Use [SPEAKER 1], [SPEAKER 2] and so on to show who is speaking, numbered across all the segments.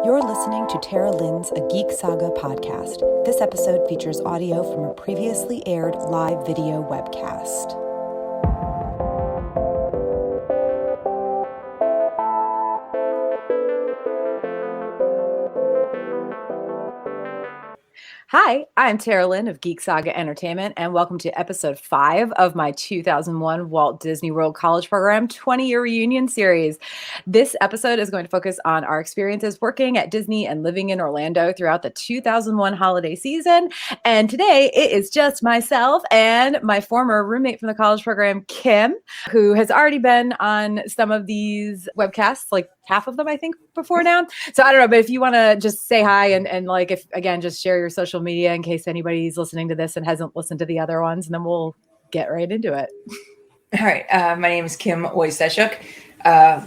[SPEAKER 1] You're listening to Tara Lynn's A Geek Saga podcast. This episode features audio from a previously aired live video webcast. Hi, I'm Tara Lynn of Geek Saga Entertainment, and welcome to episode 5 of my 2001 Walt Disney World College Program 20-year reunion series. This episode is going to focus on our experiences working at Disney and living in Orlando throughout the 2001 holiday season. And today it is just myself and my former roommate from the college program, Kim, who has already been on some of these webcasts, like half of them, I think, before now. So I don't know, but if you want to just say hi and like, if again, just share your social media in case anybody's listening to this and hasn't listened to the other ones, and then we'll get right into it.
[SPEAKER 2] All right. My name is Kim Oyseshuk.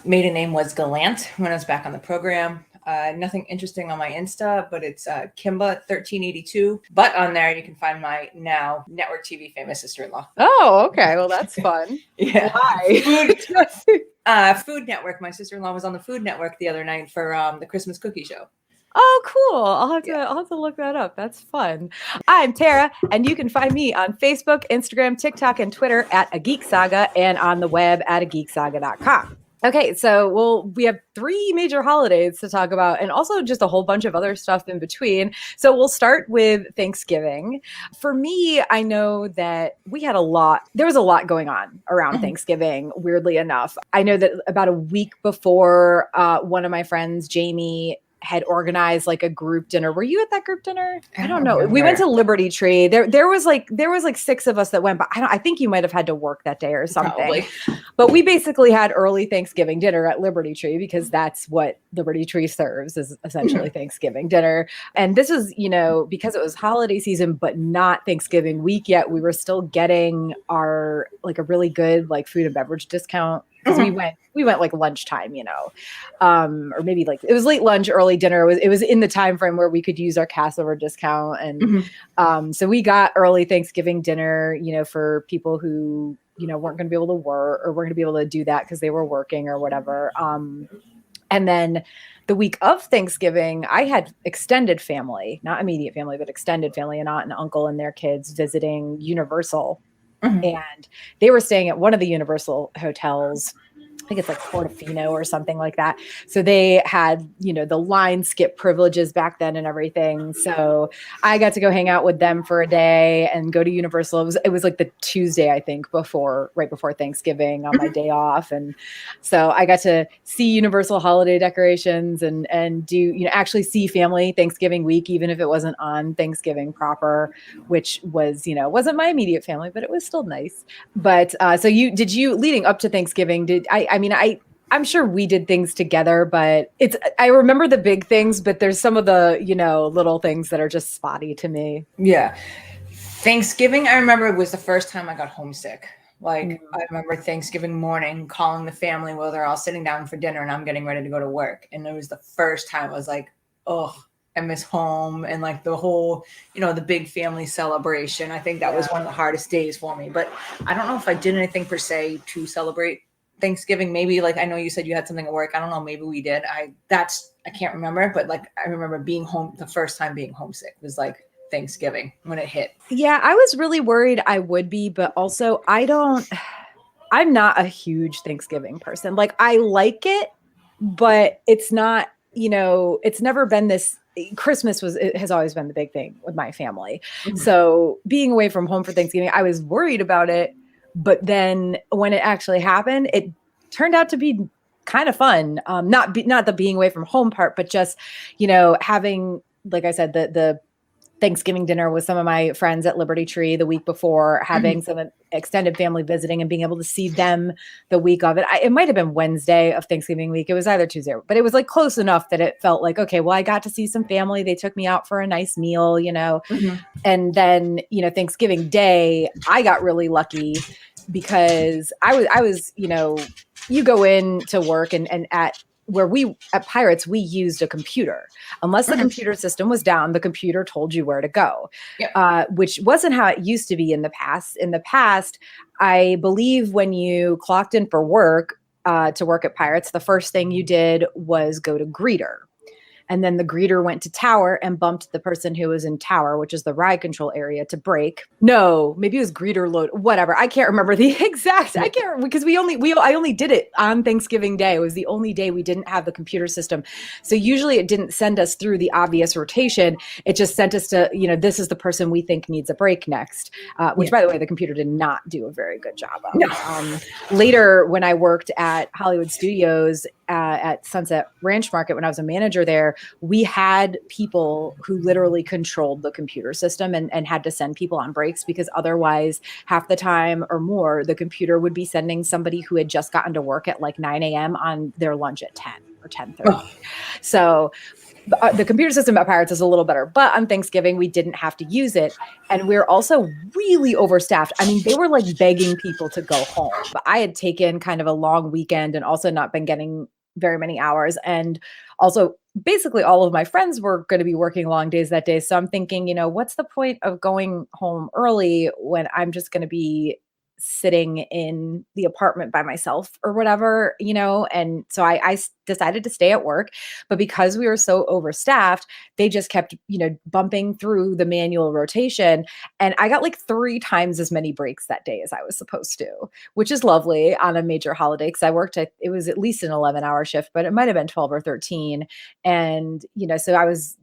[SPEAKER 2] Maiden name was Gallant when I was back on the program. Nothing interesting on my Insta, but it's Kimba1382. But on there, you can find my now network TV famous sister-in-law.
[SPEAKER 1] Oh, okay. Well, that's fun.
[SPEAKER 2] Yeah.
[SPEAKER 1] Why?
[SPEAKER 2] Food Network. My sister-in-law was on the Food Network the other night for the Christmas cookie show.
[SPEAKER 1] Oh, cool. I'll have to look that up. That's fun. I'm Tara, and you can find me on Facebook, Instagram, TikTok, and Twitter at A Geek Saga, and on the web at ageeksaga.com. Okay, so we have 3 major holidays to talk about, and also just a whole bunch of other stuff in between. So we'll start with Thanksgiving. For me, I know that there was a lot going on around Thanksgiving, weirdly enough. I know that about a week before, one of my friends, Jamie, had organized like a group dinner. Were you at that group dinner? I don't know.
[SPEAKER 2] Remember.
[SPEAKER 1] We went to Liberty Tree. There was like 6 of us that went, but I think you might have had to work that day or something.
[SPEAKER 2] Probably.
[SPEAKER 1] But we basically had early Thanksgiving dinner at Liberty Tree because that's what Liberty Tree serves, is essentially Thanksgiving dinner. And this was, because it was holiday season, but not Thanksgiving week yet, we were still getting our like a really good like food and beverage discount. Because we went like lunchtime, or maybe like it was late lunch, early dinner. It was in the time frame where we could use our Cassover discount, and so we got early Thanksgiving dinner, for people who weren't going to be able to work or weren't going to be able to do that because they were working or whatever. And then the week of Thanksgiving, I had extended family, not immediate family, but extended family, an aunt and uncle and their kids visiting Universal. And they were staying at one of the Universal hotels. I think it's like Portofino or something like that. So they had, the line skip privileges back then and everything. So I got to go hang out with them for a day and go to Universal. It was like the Tuesday, I think, right before Thanksgiving on my day off. And so I got to see Universal holiday decorations and do, actually see family Thanksgiving week, even if it wasn't on Thanksgiving proper, which was, wasn't my immediate family, but it was still nice. But so leading up to Thanksgiving, I'm sure we did things together, but I remember the big things, but there's some of the, little things that are just spotty to me.
[SPEAKER 2] Yeah. Thanksgiving, I remember, was the first time I got homesick. I remember Thanksgiving morning calling the family while they're all sitting down for dinner and I'm getting ready to go to work. And it was the first time I was like, oh, I miss home and like the whole, the big family celebration. I think that was one of the hardest days for me, but I don't know if I did anything per se to celebrate Thanksgiving. Maybe like, I know you said you had something at work. I don't know. Maybe we did. I can't remember, but like, I remember being home. The first time being homesick was like Thanksgiving when it hit.
[SPEAKER 1] Yeah. I was really worried I would be, but also I'm not a huge Thanksgiving person. Like I like it, but it's not, it's never been this. Christmas has always been the big thing with my family. So being away from home for Thanksgiving, I was worried about it. But then when it actually happened, it turned out to be kind of fun. Not the being away from home part, but just, having, like I said, the Thanksgiving dinner with some of my friends at Liberty Tree the week before, having some extended family visiting and being able to see them the week of it. It might have been Wednesday of Thanksgiving week. It was either Tuesday, but it was like close enough that it felt like, okay, well, I got to see some family. They took me out for a nice meal, and then, Thanksgiving Day, I got really lucky because I was, you go in to work and at Pirates, we used a computer. Unless the computer system was down, the computer told you where to go, which wasn't how it used to be in the past. In the past, I believe when you clocked in for work, to work at Pirates, the first thing you did was go to Greeter. And then the greeter went to tower and bumped the person who was in tower, which is the ride control area, to break. No, maybe it was greeter load, whatever. I can't remember the exact, I can't remember, because I only did it on Thanksgiving Day. It was the only day we didn't have the computer system. So usually it didn't send us through the obvious rotation. It just sent us to, this is the person we think needs a break next, which by the way, the computer did not do a very good job of. No. Later, when I worked at Hollywood Studios at Sunset Ranch Market, when I was a manager there, we had people who literally controlled the computer system and had to send people on breaks, because otherwise half the time or more, the computer would be sending somebody who had just gotten to work at like 9 a.m. on their lunch at 10 or 10:30. Oh. So the computer system at Pirates is a little better, but on Thanksgiving, we didn't have to use it. And we're also really overstaffed. I mean, they were like begging people to go home. But I had taken kind of a long weekend and also not been getting very many hours. And also basically all of my friends were going to be working long days that day. So I'm thinking, what's the point of going home early when I'm just going to be sitting in the apartment by myself or whatever, and so I decided to stay at work. But because we were so overstaffed, they just kept, bumping through the manual rotation. And I got like 3 times as many breaks that day as I was supposed to, which is lovely on a major holiday. Because I worked it was at least an 11-hour shift, but it might have been 12 or 13. And, so I was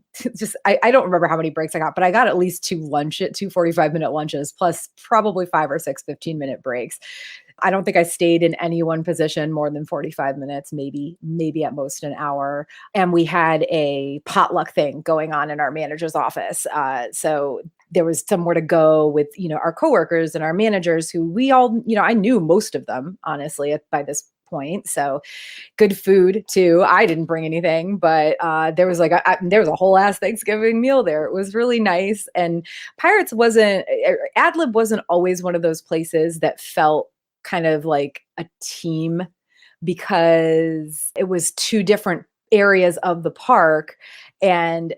[SPEAKER 1] I don't remember how many breaks I got, but I got at least 2 45-minute lunches, plus probably 5 or 6 15-minute breaks. I don't think I stayed in any one position more than 45 minutes, maybe at most an hour. And we had a potluck thing going on in our manager's office. So there was somewhere to go with, our coworkers and our managers who we all, I knew most of them, honestly, by this point. So good food too. I didn't bring anything, but there was there was a whole ass Thanksgiving meal there. It was really nice. And Pirates Adlib wasn't always one of those places that felt kind of like a team, because it was 2 different areas of the park. And,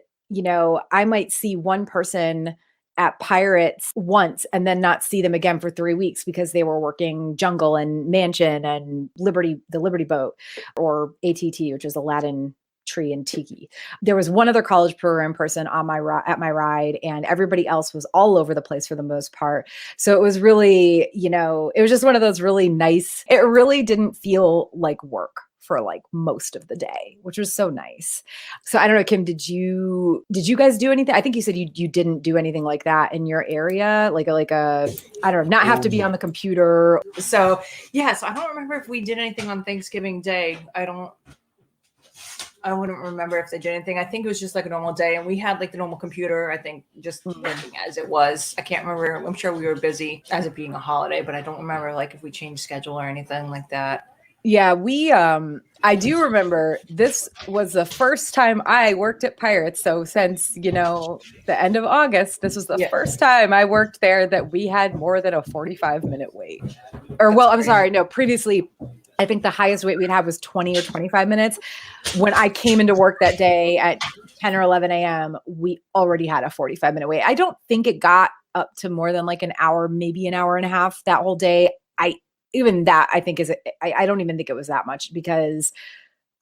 [SPEAKER 1] I might see one person at Pirates once and then not see them again for 3 weeks because they were working Jungle and Mansion and the Liberty Boat, or ATT, which is Aladdin Tree and Tiki. There was one other college program person on at my ride, and everybody else was all over the place for the most part. So it was really, it was just one of those really nice, it really didn't feel like work for like most of the day, which was so nice. So I don't know, Kim, did you guys do anything? I think you said you didn't do anything like that in your area, like a I don't know, not have to be on the computer.
[SPEAKER 2] So I don't remember if we did anything on Thanksgiving Day. I wouldn't remember if they did anything. I think it was just like a normal day, and we had like the normal computer, I think, just working as it was. I can't remember. I'm sure we were busy as it being a holiday, but I don't remember like if we changed schedule or anything like that.
[SPEAKER 1] Yeah, I do remember this was the first time I worked at Pirates. So since, the end of August, this was the first time I worked there that we had more than a 45-minute wait. Previously, I think the highest wait we'd have was 20 or 25 minutes. When I came into work that day at 10 or 11 a.m., we already had a 45-minute wait. I don't think it got up to more than like an hour, maybe an hour and a half that whole day. Even that, I think, I don't even think it was that much, because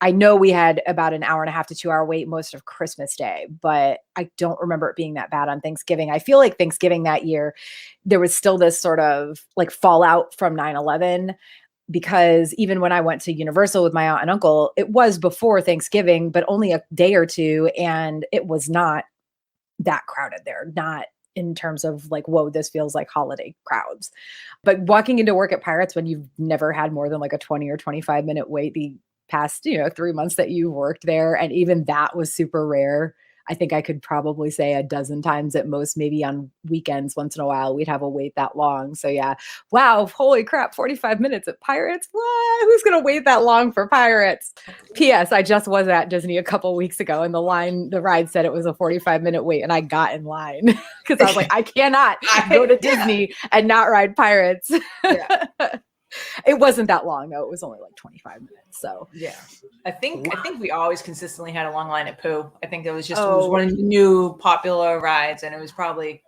[SPEAKER 1] I know we had about an hour and a half to 2 hour wait most of Christmas Day, but I don't remember it being that bad on Thanksgiving. I feel like Thanksgiving that year, there was still this sort of like fallout from 9/11, because even when I went to Universal with my aunt and uncle, it was before Thanksgiving, but only a day or two. And it was not that crowded there, not in terms of like, whoa, this feels like holiday crowds. But walking into work at Pirates when you've never had more than like a 20 or 25-minute wait the past, 3 months that you worked there, and even that was super rare. I think I could probably say a dozen times at most, maybe on weekends, once in a while, we'd have a wait that long. So yeah, wow, holy crap, 45 minutes at Pirates? What? Who's going to wait that long for Pirates? P.S. I just was at Disney a couple weeks ago, and the ride said it was a 45-minute wait, and I got in line because I was like, I cannot go to Disney and not ride Pirates. Yeah. It wasn't that long though. It was only like 25 minutes. So
[SPEAKER 2] yeah, I think we always consistently had a long line at Pooh. I think it was one of the new popular rides, and it was probably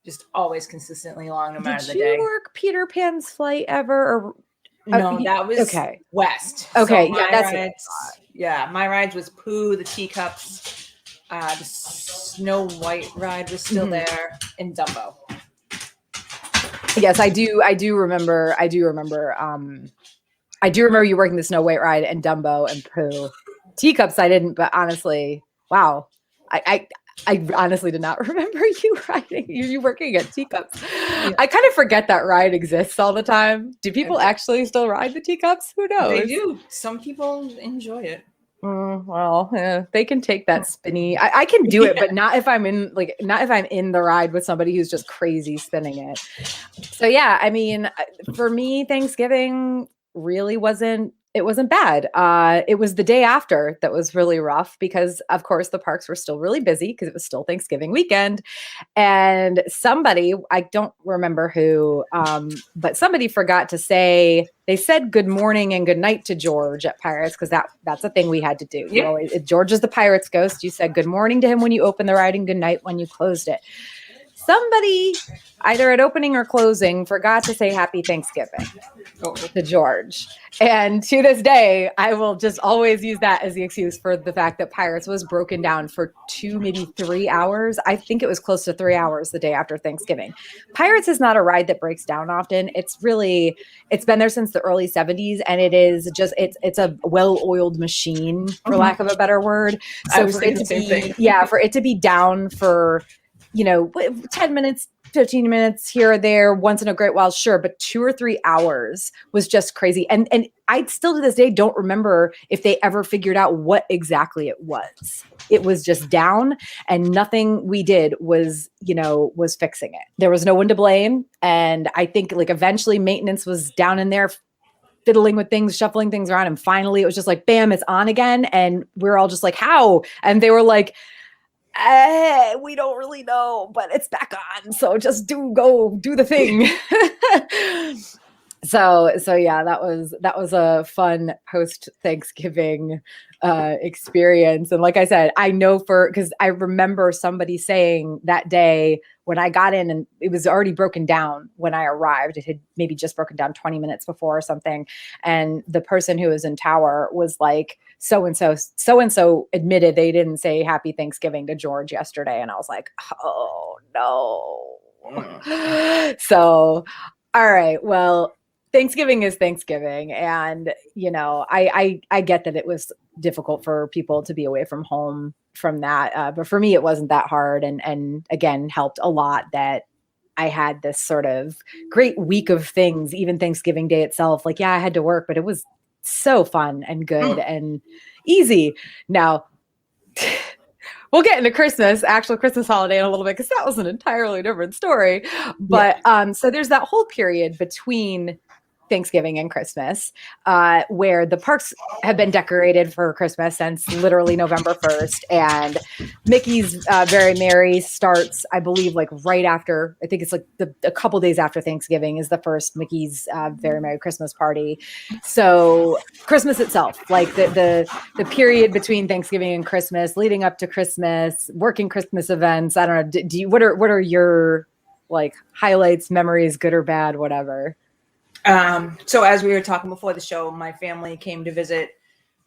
[SPEAKER 2] just always consistently long no matter the day.
[SPEAKER 1] Did you work Peter Pan's flight ever? Or
[SPEAKER 2] no, that was West.
[SPEAKER 1] Okay,
[SPEAKER 2] so
[SPEAKER 1] yeah, that's
[SPEAKER 2] rides, my rides was Pooh, the teacups, The Snow White ride was still there in Dumbo.
[SPEAKER 1] Yes, I do remember. I do remember you working the Snow White ride and Dumbo and Pooh. Teacups, I didn't, but honestly, wow. I honestly did not remember you riding, you working at Teacups. Yeah. I kind of forget that ride exists all the time. Do people actually still ride the Teacups? Who knows?
[SPEAKER 2] They do. Some people enjoy it.
[SPEAKER 1] Well, they can take that spinny. I can do it, but not if I'm in the ride with somebody who's just crazy spinning it. So yeah, I mean, for me, Thanksgiving really wasn't bad. It was the day after that was really rough because, of course, the parks were still really busy because it was still Thanksgiving weekend. And somebody, I don't remember who, but somebody forgot to say, they said good morning and good night to George at Pirates because that's a thing we had to do. You know, George is the Pirates ghost. You said good morning to him when you opened the ride and good night when you closed it. Somebody, either at opening or closing, forgot to say Happy Thanksgiving to George. And to this day, I will just always use that as the excuse for the fact that Pirates was broken down for 2, maybe 3 hours. I think it was close to 3 hours the day after Thanksgiving. Pirates is not a ride that breaks down often. It's been there since the early 70s, and it is just, it's a well-oiled machine, for lack of a better word. So for it to be down for 10 minutes, 15 minutes here or there, once in a great while, sure. But 2 or 3 hours was just crazy. And I still to this day don't remember if they ever figured out what exactly it was. It was just down, and nothing we did was fixing it. There was no one to blame. And I think eventually maintenance was down in there fiddling with things, shuffling things around. And finally it was just like, bam, it's on again. And we're all just like, how? And they were like, we don't really know, but it's back on. So just go do the thing. So yeah, that was a fun post Thanksgiving experience. And like I said, I know because I remember somebody saying that day when I got in, and it was already broken down when I arrived. It had maybe just broken down 20 minutes before or something. And the person who was in tower was like, so-and-so admitted they didn't say Happy Thanksgiving to George yesterday. And I was like, oh no. So, all right, well, Thanksgiving is Thanksgiving. And, I get that it was difficult for people to be away from home from that. But for me, it wasn't that hard. And again, helped a lot that I had this sort of great week of things, even Thanksgiving Day itself. Like, yeah, I had to work, but it was so fun and good and easy. Now, we'll get into actual Christmas holiday in a little bit, because that was an entirely different story. But so there's that whole period between Thanksgiving and Christmas, where the parks have been decorated for Christmas since literally November 1st. And Mickey's Very Merry starts, I believe, right after, I think it's a couple days after Thanksgiving is the first Mickey's Very Merry Christmas party. So Christmas itself, the period between Thanksgiving and Christmas, leading up to Christmas, working Christmas events. I don't know. What are your highlights, memories, good or bad, whatever?
[SPEAKER 2] So as we were talking before the show, my family came to visit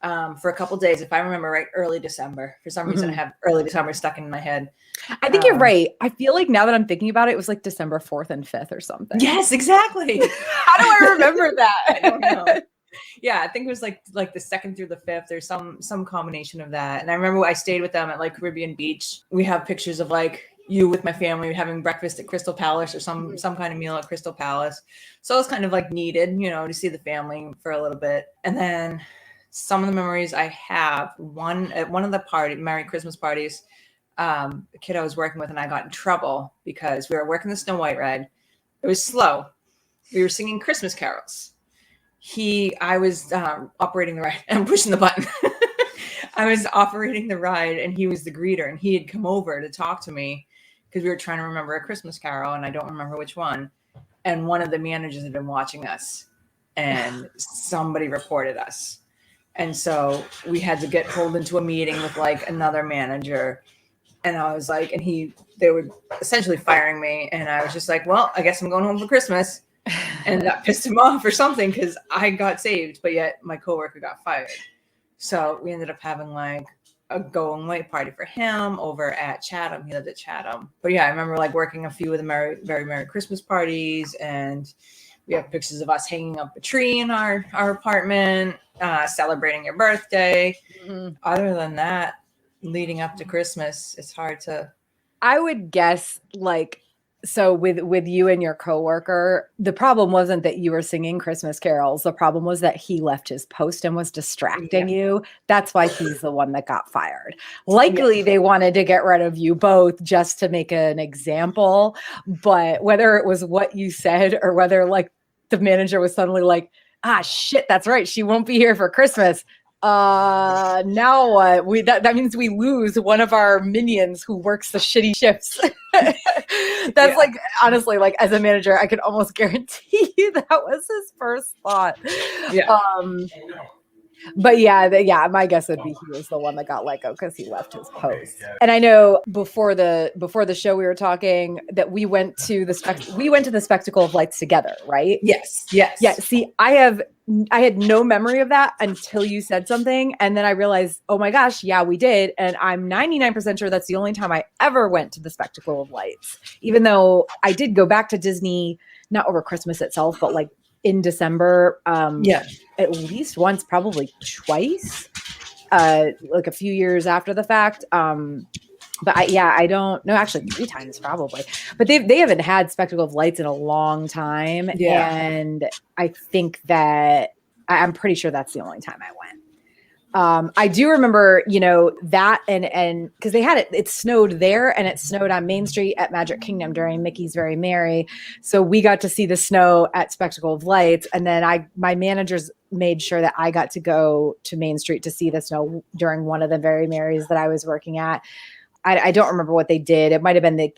[SPEAKER 2] for a couple days, if I remember right, early December. For some reason, I have early December stuck in my head.
[SPEAKER 1] I think you're right. I feel like now that I'm thinking about it, it was December 4th and 5th or something.
[SPEAKER 2] Yes, exactly.
[SPEAKER 1] How do I remember that?
[SPEAKER 2] I don't know. Yeah, I think it was like the 2nd through the 5th or some combination of that. And I remember I stayed with them at Caribbean Beach. We have pictures of you with my family having breakfast at Crystal Palace or some kind of meal at Crystal Palace. So it was kind of needed, to see the family for a little bit. And then some of the memories I have, at one of the Merry Christmas parties, a kid I was working with and I got in trouble because we were working the Snow White ride. It was slow. We were singing Christmas carols. I was operating the ride. I'm pushing the button. I was operating the ride and he was the greeter, and he had come over to talk to me because we were trying to remember a Christmas carol and I don't remember which one. And one of the managers had been watching us and somebody reported us. And so we had to get pulled into a meeting with another manager. And I was they were essentially firing me. And I was just well, I guess I'm going home for Christmas. And that pissed him off or something because I got saved, but yet my coworker got fired. So we ended up having a going away party for him over at Chatham. He lived at Chatham. But yeah, I remember like working a few of the very Merry Christmas parties, and we have pictures of us hanging up a tree in our apartment, celebrating your birthday. Mm-hmm. Other than that, leading up to Christmas, it's hard to.
[SPEAKER 1] I would guess like, so with you and your coworker, the problem wasn't that you were singing Christmas carols. The problem was that he left his post and was distracting you. That's why he's the one that got fired. Likely they wanted to get rid of you both just to make an example. But whether it was what you said or whether like the manager was suddenly like, ah, shit, that's right, she won't be here for Christmas. Now what? That means we lose one of our minions who works the shitty shifts. That's like, honestly, like as a manager, I can almost guarantee you that was his first thought. But my guess would be he was the one that got let go because he left his post. And I know before the show we were talking that we went to the Spectacle of Lights together, right?
[SPEAKER 2] Yes.
[SPEAKER 1] Yeah. See, I had no memory of that until you said something, and then I realized, oh my gosh, yeah, we did. And I'm 99% sure that's the only time I ever went to the Spectacle of Lights, even though I did go back to Disney, not over Christmas itself, but like in December, at least once, probably twice, like a few years after the fact. But I don't know, actually 3 times probably, but they haven't had Spectacle of Lights in a long time. Yeah. And I think that I'm pretty sure that's the only time I went. I do remember, that and because they had it snowed there and it snowed on Main Street at Magic Kingdom during Mickey's Very Merry. So we got to see the snow at Spectacle of Lights. And then my managers made sure that I got to go to Main Street to see the snow during one of the Very Merrys that I was working at. I don't remember what they did. It might've been that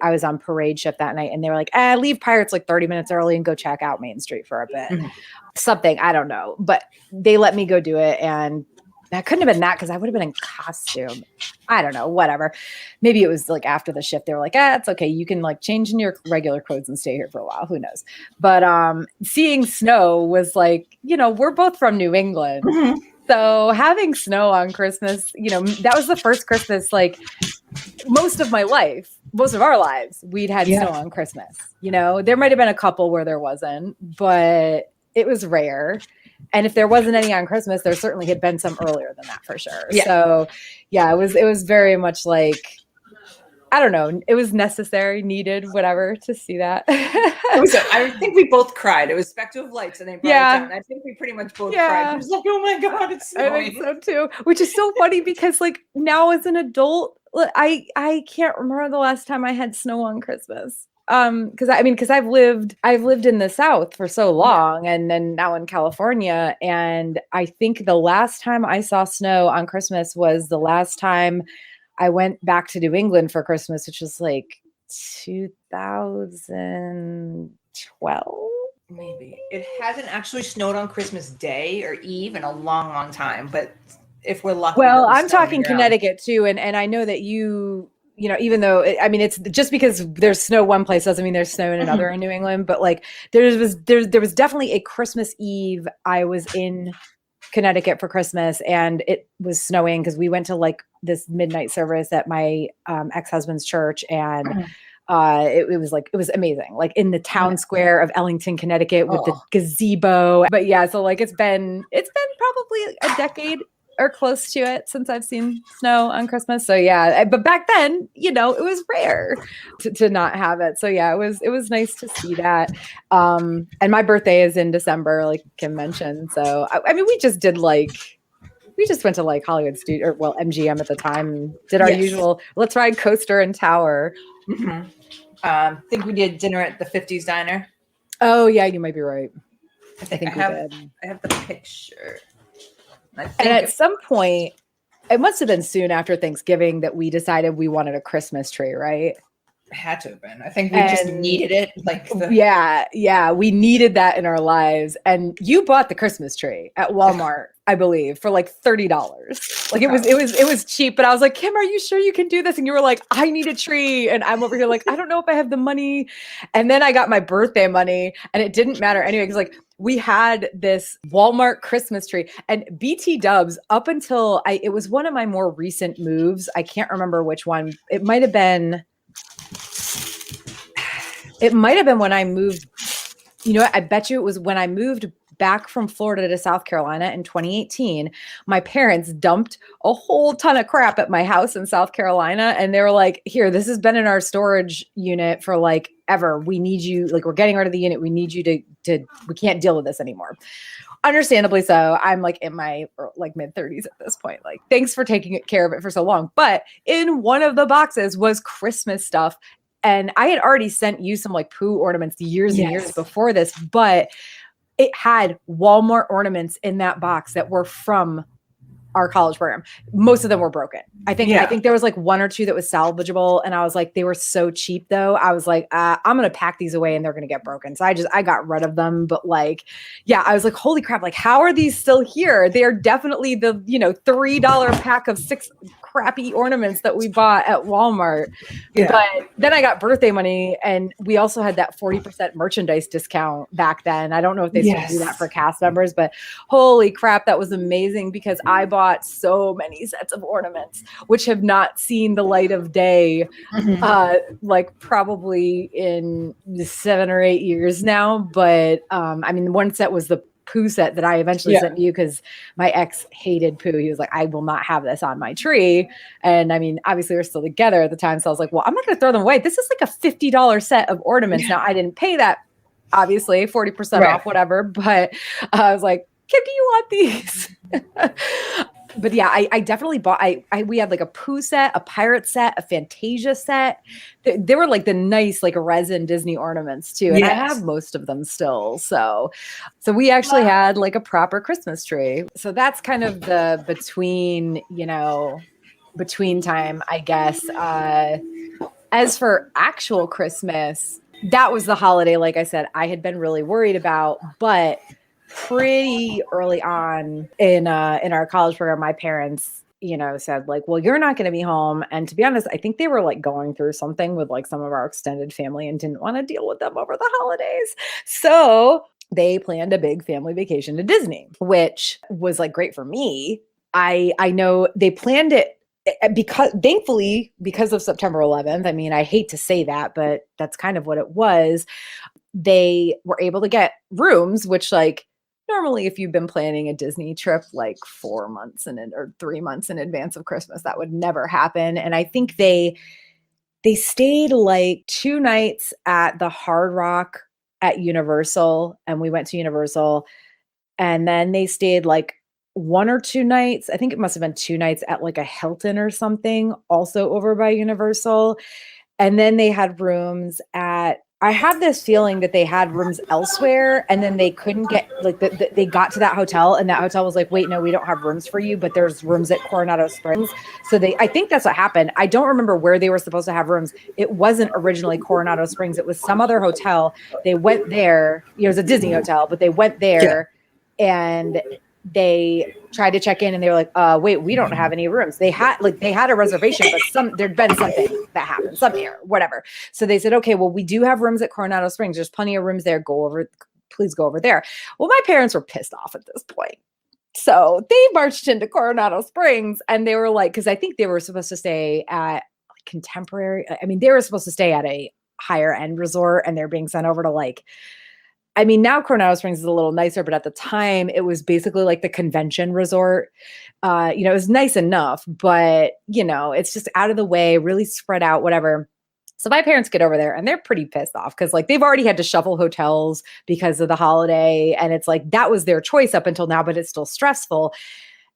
[SPEAKER 1] I was on parade shift that night and they were like, leave Pirates like 30 minutes early and go check out Main Street for a bit. Mm-hmm. Something, I don't know, but they let me go do it. And that couldn't have been that because I would have been in costume. I don't know, whatever. Maybe it was like after the shift, they were like, it's okay. You can like change in your regular clothes and stay here for a while. Who knows? But seeing snow was like, we're both from New England. Mm-hmm. So having snow on Christmas, that was the first Christmas, like most of our lives, we'd had snow on Christmas. There might've been a couple where there wasn't, but it was rare. And if there wasn't any on Christmas, there certainly had been some earlier than that for sure. Yeah. So it was very much like, I don't know, it was necessary, needed, whatever, to see that.
[SPEAKER 2] I think we both cried. It was Spectacle of Lights and they brought it down. I think we pretty much both cried. It was like, oh my God, it's snowing.
[SPEAKER 1] I think so too, which is so funny because like now as an adult, I can't remember the last time I had snow on Christmas. Because I've lived in the South for so long, and then now in California, and I think the last time I saw snow on Christmas was the last time I went back to New England for Christmas, which was like 2012.
[SPEAKER 2] Maybe it hasn't actually snowed on Christmas Day or Eve in a long, long time, but if we're lucky.
[SPEAKER 1] Well, I'm talking Connecticut too, and I know that even though it's just because there's snow one place doesn't mean there's snow in another in New England, but like there was definitely a Christmas Eve I was in Connecticut for Christmas and it was snowing because we went to like this midnight service at my ex-husband's church and it was amazing, like in the town square of Ellington, Connecticut with the gazebo. But yeah, so like it's been probably a decade or close to it since I've seen snow on Christmas. So yeah, but back then, it was rare to not have it. So yeah, it was nice to see that. And my birthday is in December, like Kim mentioned. So we just went to like Hollywood Studio, or well, MGM at the time, did our usual, let's ride coaster and tower.
[SPEAKER 2] Mm-hmm. I think we did dinner at the 50s diner.
[SPEAKER 1] Oh yeah, you might be right. I think we did.
[SPEAKER 2] I have the picture.
[SPEAKER 1] And at some point, it must have been soon after Thanksgiving that we decided we wanted a Christmas tree, right?
[SPEAKER 2] It had to have been. I think we just needed it.
[SPEAKER 1] We needed that in our lives. And you bought the Christmas tree at Walmart, I believe, for like $30. Like it was cheap, but I was like, Kim, are you sure you can do this? And you were like, I need a tree. And I'm over here like, I don't know if I have the money. And then I got my birthday money and it didn't matter anyway. Cause like we had this Walmart Christmas tree, and BT Dubs up until it was one of my more recent moves. I can't remember which one. It might have been when I moved. You know what? I bet you it was when I moved back from Florida to South Carolina in 2018. My parents dumped a whole ton of crap at my house in South Carolina. And they were like, here, this has been in our storage unit for like ever. We need you, like, we're getting rid of the unit. We need you to we can't deal with this anymore. Understandably so. I'm like in my like mid 30s at this point. Like, thanks for taking care of it for so long. But in one of the boxes was Christmas stuff. And I had already sent you some like Pooh ornaments years and years before this, but it had Walmart ornaments in that box that were from our college program. Most of them were broken. I think there was like one or two that was salvageable. And I was like, they were so cheap though. I was like, I'm going to pack these away and they're going to get broken. So I got rid of them. But like, yeah, I was like, holy crap. Like, how are these still here? They are definitely the, $3 pack of 6 crappy ornaments that we bought at Walmart. Yeah. But then I got birthday money, and we also had that 40% merchandise discount back then. I don't know if they still do that for cast members, but holy crap, that was amazing because I bought so many sets of ornaments, which have not seen the light of day, like probably in 7 or 8 years now. But I mean, one set was the Pooh set that I eventually sent you because my ex hated Pooh. He was like, I will not have this on my tree. And I mean, obviously we're still together at the time. So I was like, well, I'm not going to throw them away. This is like a $50 set of ornaments. Now I didn't pay that, obviously 40% off, whatever. But I was like, Kim, do you want these? But yeah, I definitely bought, we had like a Pooh set, a pirate set, a Fantasia set. They were like the nice, like resin Disney ornaments too. And I have most of them still. So we actually had like a proper Christmas tree. So that's kind of the between time, I guess. As for actual Christmas, that was the holiday, like I said, I had been really worried about, but pretty early on in our college program, my parents, said like, well, you're not going to be home. And to be honest, I think they were like going through something with like some of our extended family and didn't want to deal with them over the holidays. So they planned a big family vacation to Disney, which was like great for me. I know they planned it because of September 11th. I mean, I hate to say that, but that's kind of what it was. They were able to get rooms, which like, normally, if you've been planning a Disney trip like 4 months or 3 months in advance of Christmas, that would never happen. And I think they stayed like 2 nights at the Hard Rock at Universal, and we went to Universal. And then they stayed like 1 or 2 nights. I think it must have been 2 nights at like a Hilton or something, also over by Universal. And then they had rooms I have this feeling that they had rooms elsewhere, and then they couldn't get like they got to that hotel, and that hotel was like, wait, no, we don't have rooms for you, but there's rooms at Coronado Springs. So I think that's what happened. I don't remember where they were supposed to have rooms. It wasn't originally Coronado Springs. It was some other hotel. They went there. It was a Disney hotel, but they went there and they tried to check in, and they were like, wait, we don't have any rooms. They had a reservation, but there'd been something that happened, some error, whatever. So they said, okay, well, we do have rooms at Coronado Springs. There's plenty of rooms there. Please go over there. Well, my parents were pissed off at this point. So they marched into Coronado Springs, and they were like, because I think they were supposed to stay at Contemporary. I mean, they were supposed to stay at a higher end resort, and they're being sent over to like, I mean, now Coronado Springs is a little nicer, but at the time it was basically like the convention resort. It was nice enough, but it's just out of the way, really spread out, whatever. So my parents get over there and they're pretty pissed off because like they've already had to shuffle hotels because of the holiday. And it's like, that was their choice up until now, but it's still stressful.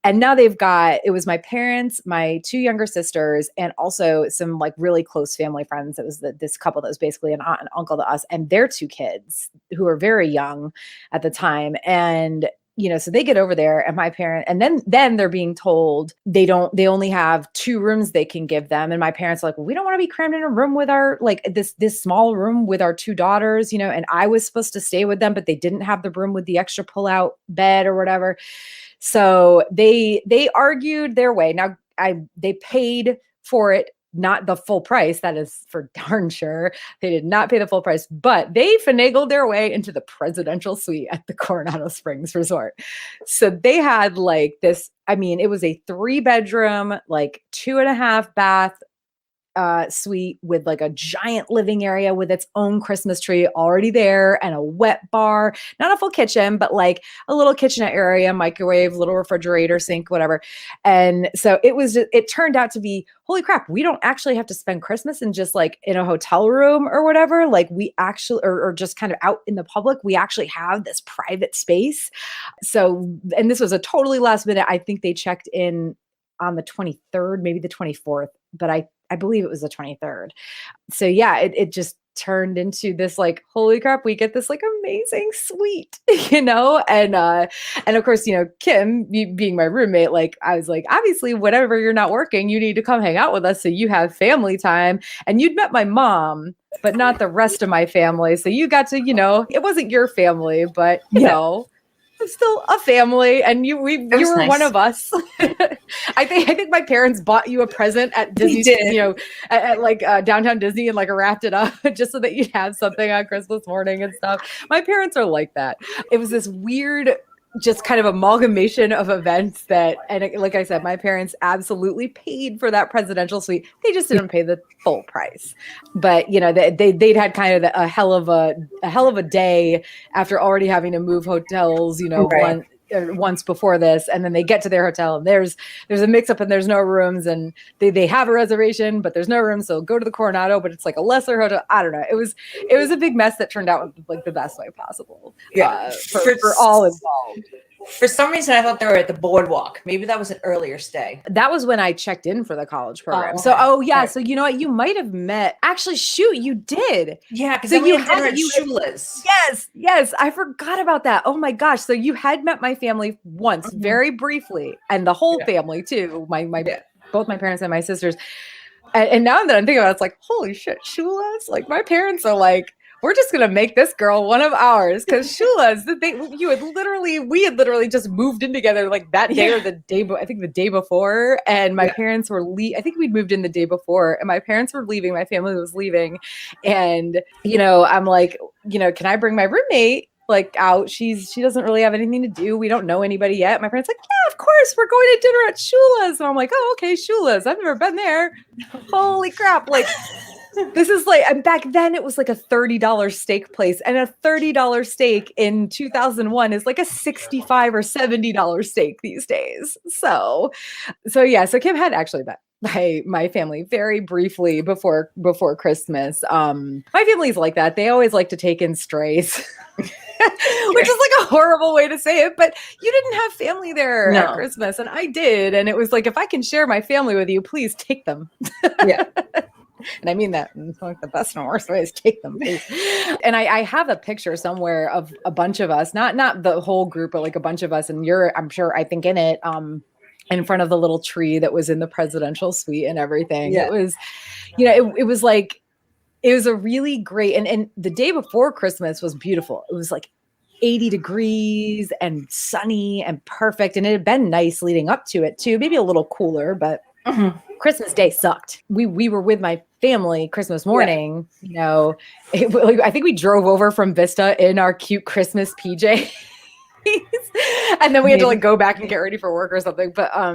[SPEAKER 1] And now it was my parents, my 2 younger sisters, and also some like really close family friends. It was this couple that was basically an aunt and uncle to us, and their 2 kids who were very young at the time. And, so they get over there, and my parent, and then they're being told they only have 2 rooms they can give them. And my parents are like, well, we don't want to be crammed in a room with our, like this small room with our 2 daughters, and I was supposed to stay with them, but they didn't have the room with the extra pull-out bed or whatever. So they argued their way. Now they paid for it not the full price. That is for darn sure. They did not pay the full price, but they finagled their way into the presidential suite at the Coronado Springs Resort. So they had like this, I mean, it was a 3-bedroom, like 2.5 bath suite with like a giant living area with its own Christmas tree already there and a wet bar, not a full kitchen, but like a little kitchenette area, microwave, little refrigerator, sink, whatever. And so it turned out to be, holy crap, we don't actually have to spend Christmas in just like in a hotel room or whatever. Like we actually, or just kind of out in the public, we actually have this private space. So, and this was a totally last minute. I think they checked in on the 23rd, maybe the 24th, but I believe it was the 23rd. So yeah, it just turned into this like, holy crap, we get this like amazing suite, and of course, Kim being my roommate, like I was like, obviously, whenever you're not working, you need to come hang out with us so you have family time. And you'd met my mom, but not the rest of my family. So you got to, it wasn't your family, but you know, it's still a family, and you were nice. One of us. I think my parents bought you a present at Disney, at like downtown Disney, and like wrapped it up just so that you'd have something on Christmas morning and stuff. My parents are like that. It was this weird, just kind of amalgamation of events that, and like I said, my parents absolutely paid for that presidential suite. They just didn't pay the full price. But they'd had kind of a hell of a day after already having to move hotels, right. Once before this, and then they get to their hotel and there's a mix up and there's no rooms, and they have a reservation but there's no room, so go to the Coronado, but it's like a lesser hotel. I don't know. It was a big mess that turned out like the best way possible. Yeah, for all involved.
[SPEAKER 2] For some reason, I thought they were at the boardwalk. Maybe that was an earlier stay.
[SPEAKER 1] That was when I checked in for the college program. So, right. So you know what? You might have met. Actually, shoot, you did.
[SPEAKER 2] Yeah, because you had dinner at Shula's.
[SPEAKER 1] Yes, I forgot about that. Oh my gosh! So you had met my family once, very briefly, and the whole family too. Both my parents and my sisters. And now that I'm thinking about it, it's like, holy shit, Shula's. Like my parents are like, we're just gonna make this girl one of ours, because Shula's we had literally just moved in together like that day or the day, I think the day before, and my parents were I think we'd moved in the day before, and my parents were leaving, my family was leaving, and I'm like, can I bring my roommate like out? She doesn't really have anything to do. We don't know anybody yet. My parents like, yeah, of course, we're going to dinner at Shula's, and I'm like, oh, okay, Shula's. I've never been there. Holy crap! Like. This is like, and back then it was like a $30 steak place, and a $30 steak in 2001 is like a $65 or $70 steak these days. So Kim had actually met my family very briefly before Christmas. My family's like that. They always like to take in strays. Which is like a horrible way to say it, but you didn't have family there at Christmas, and I did. And it was like, if I can share my family with you, please take them. Yeah. And I mean that in like the best and worst ways. Take them, please. And I have a picture somewhere of a bunch of us, not the whole group, but like a bunch of us. And I'm sure, I think in it, in front of the little tree that was in the presidential suite and everything. Yeah. It was, it was like, it was a really great, and the day before Christmas was beautiful. It was like 80 degrees and sunny and perfect. And it had been nice leading up to it too, maybe a little cooler, but Christmas Day sucked. We were with my family Christmas morning. I think we drove over from Vista in our cute Christmas PJs, and then we had to like go back and get ready for work or something. But I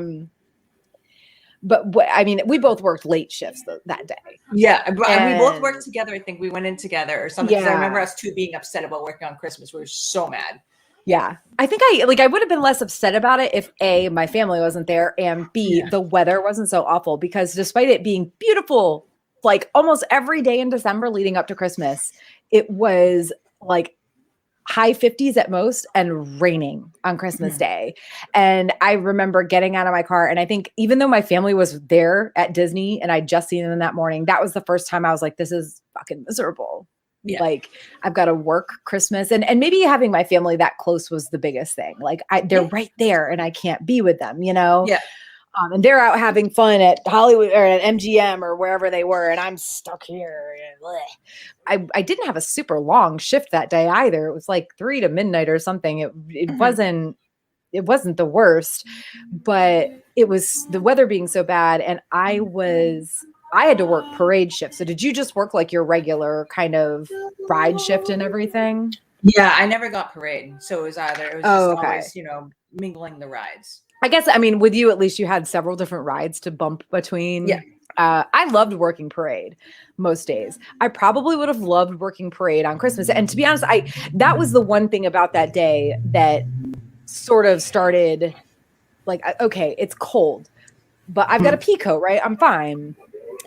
[SPEAKER 1] mean, we both worked late shifts that day.
[SPEAKER 2] Yeah, and we both worked together. I think we went in together or something. Yeah. I remember us two being upset about working on Christmas. We were so mad.
[SPEAKER 1] Yeah. I think I would have been less upset about it if A, my family wasn't there, and B, the weather wasn't so awful, because despite it being beautiful, like almost every day in December leading up to Christmas, it was like high 50s at most and raining on Christmas Day. And I remember getting out of my car, and I think even though my family was there at Disney and I'd just seen them that morning, that was the first time I was like, this is fucking miserable. Yeah. Like I've got to work Christmas, and maybe having my family that close was the biggest thing. Like they're right there and I can't be with them, Yeah. And they're out having fun at Hollywood or at MGM or wherever they were, and I'm stuck here. I didn't have a super long shift that day either. It was like 3 to midnight or something. It wasn't the worst, but it was the weather being so bad, and I was I had to work parade shift. So did you just work like your regular kind of ride shift and everything?
[SPEAKER 2] Yeah, I never got parade. So it was just
[SPEAKER 1] Okay.
[SPEAKER 2] always, mingling the rides.
[SPEAKER 1] I guess, I mean, with you, at least you had several different rides to bump between.
[SPEAKER 2] Yeah.
[SPEAKER 1] I loved working parade most days. I probably would have loved working parade on Christmas. And to be honest, that was the one thing about that day that sort of started like, okay, it's cold, but I've got a pea coat, right? I'm fine.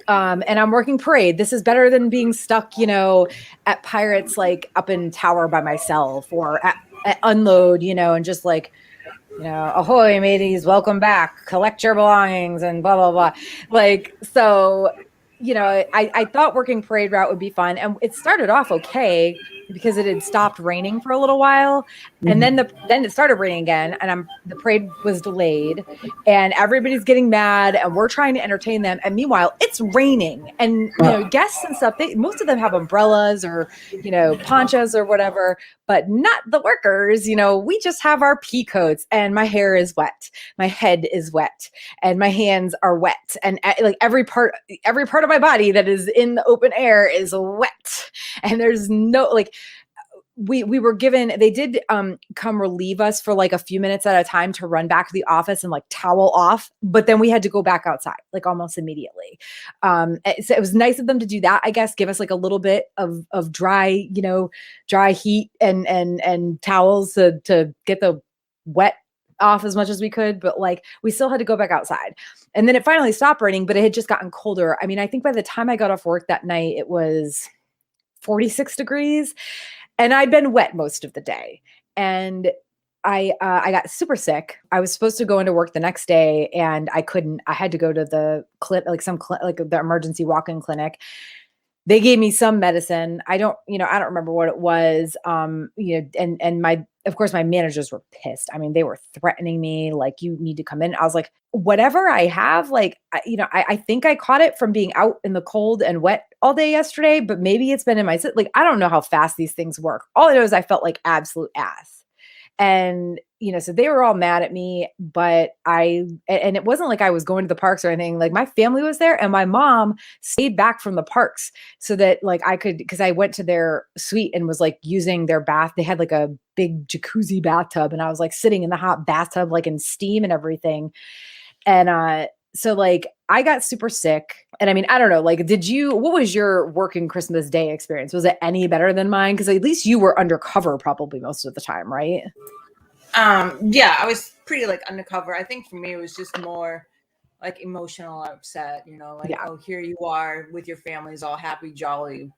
[SPEAKER 1] And I'm working parade. This is better than being stuck, at Pirates, like up in Tower by myself, or at Unload, and just like, ahoy mateys, welcome back, collect your belongings and blah, blah, blah. Like, so, I thought working parade route would be fun. And it started off okay because it had stopped raining for a little while. And then it started raining again, and the parade was delayed, and everybody's getting mad, and we're trying to entertain them. And meanwhile, it's raining, and guests and stuff. Most of them have umbrellas or ponchos or whatever, but not the workers. We just have our pea coats, and my hair is wet, my head is wet, and my hands are wet, and like every part of my body that is in the open air is wet, and there's no like. We were given, they did come relieve us for like a few minutes at a time to run back to the office and like towel off, but then we had to go back outside like almost immediately. So it was nice of them to do that, I guess, give us like a little bit of dry heat and towels to get the wet off as much as we could, but like we still had to go back outside. And then it finally stopped raining, but it had just gotten colder. I mean, I think by the time I got off work that night, it was 46 degrees. And I'd been wet most of the day, and I got super sick. I was supposed to go into work the next day, and I couldn't. I had to go to the the emergency walk-in clinic. They gave me some medicine. I don't remember what it was. And of course my managers were pissed. I mean, they were threatening me, like, you need to come in. I was like, whatever I have, like, I think I caught it from being out in the cold and wet all day yesterday, but maybe it's been in my, like, I don't know how fast these things work. All I know is I felt like absolute ass. And, so they were all mad at me, but and it wasn't like I was going to the parks or anything. Like, my family was there, and my mom stayed back from the parks so that like I could, because I went to their suite and was like using their bath. They had like a big jacuzzi bathtub, and I was like sitting in the hot bathtub, like in steam and everything. And, so like I got super sick, and I mean, I don't know, like, what was your working Christmas Day experience? Was it any better than mine? Cause at least you were undercover probably most of the time, right?
[SPEAKER 2] Yeah, I was pretty like undercover. I think for me, it was just more like emotional upset, oh, here you are with your families, all happy, jolly,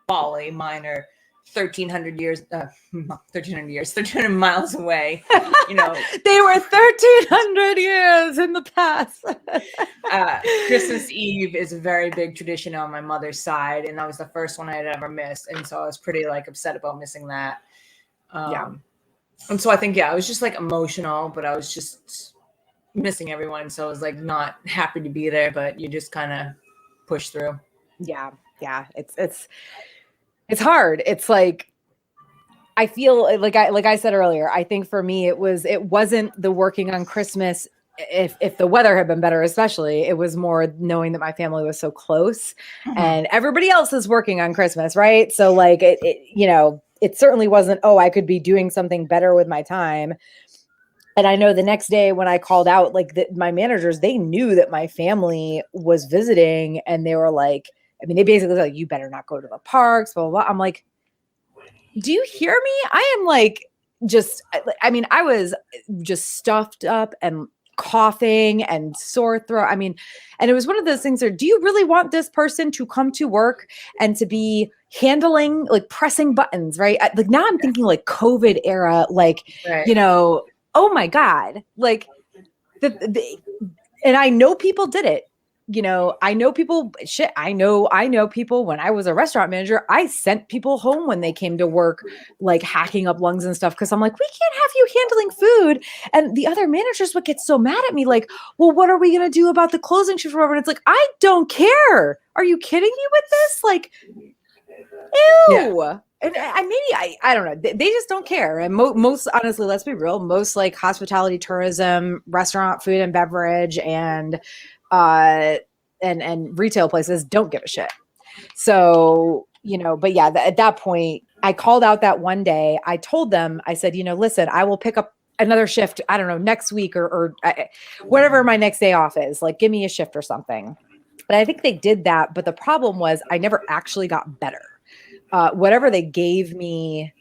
[SPEAKER 2] bally. Mine are 1,300 miles away.
[SPEAKER 1] They were 1,300 years in the past.
[SPEAKER 2] Christmas Eve is a very big tradition on my mother's side, and that was the first one I had ever missed, and so I was pretty like upset about missing that. And so I think, I was just like emotional, but I was just missing everyone. So I was like not happy to be there, but you just kind of push through.
[SPEAKER 1] Yeah. It's hard. It's like, I feel like I said earlier, I think for me, it wasn't the working on Christmas. If the weather had been better, especially, it was more knowing that my family was so close, and everybody else is working on Christmas. Right. So like it certainly wasn't, oh, I could be doing something better with my time. And I know the next day when I called out, like my managers, they knew that my family was visiting, and they were like, I mean, they basically were like, you better not go to the parks, blah, blah, blah. I'm like, do you hear me? I am like, I was just stuffed up and coughing and sore throat. I mean, and it was one of those things where, do you really want this person to come to work and to be handling, like, pressing buttons, right? Like, now I'm thinking like COVID era, like,
[SPEAKER 2] right.
[SPEAKER 1] Oh my God, like and I know people did it. I know people, I know people. When I was a restaurant manager, I sent people home when they came to work, like hacking up lungs and stuff. Cause I'm like, we can't have you handling food. And the other managers would get so mad at me, like, well, what are we going to do about the closing shift? And it's like, I don't care. Are you kidding me with this? Like, ew. Yeah. And I don't know. They just don't care. And most, honestly, let's be real. Most like hospitality, tourism, restaurant, food and beverage, and and retail places don't give a shit. So, but yeah, at that point, I called out that one day. I told them, I said, listen, I will pick up another shift, I don't know, next week or whatever my next day off is. Like, give me a shift or something. But I think they did that. But the problem was I never actually got better. Whatever they gave me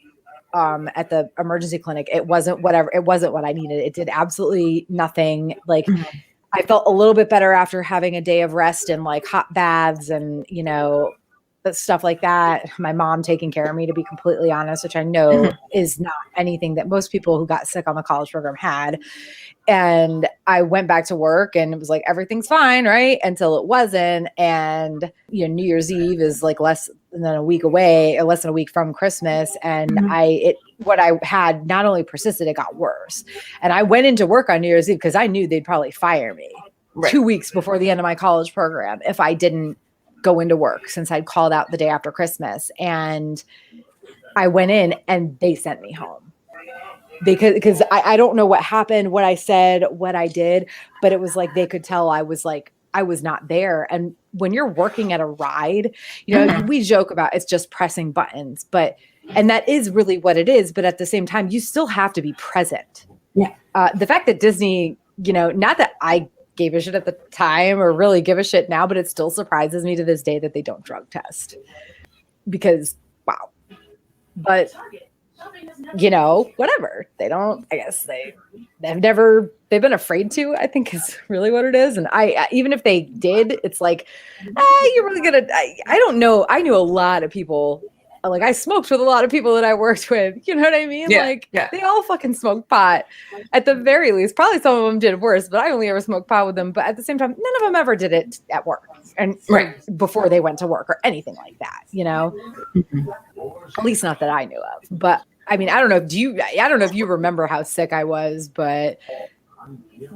[SPEAKER 1] at the emergency clinic, it wasn't what I needed. It did absolutely nothing. Like, I felt a little bit better after having a day of rest and like hot baths and, stuff like that. My mom taking care of me, to be completely honest, which I know is not anything that most people who got sick on the college program had. And I went back to work and it was like, everything's fine, right? Until it wasn't. And, New Year's Eve is like less than a week away, or less than a week from Christmas. And what I had not only persisted, it got worse. And I went into work on New Year's Eve because I knew they'd probably fire me 2 weeks before the end of my college program if I didn't go into work, since I'd called out the day after Christmas. And I went in and they sent me home because I don't know what happened, what I said, what I did, but it was like they could tell I was not there. And when you're working at a ride, we joke about it's just pressing buttons, and that is really what it is. But at the same time, you still have to be present.
[SPEAKER 2] Yeah.
[SPEAKER 1] The fact that Disney, not that I gave a shit at the time or really give a shit now, but it still surprises me to this day that they don't drug test, because wow. But whatever, they don't, I guess they've been afraid to, I think is really what it is. And I even if they did, it's like, you're really gonna, I don't know. I knew a lot of people, like I smoked with a lot of people that I worked with, you know what I mean? They all fucking smoked pot at the very least. Probably some of them did worse, but I only ever smoked pot with them. But at the same time, none of them ever did it at work and before they went to work or anything like that, At least not that I knew of. But I mean, I don't know if you remember how sick I was, but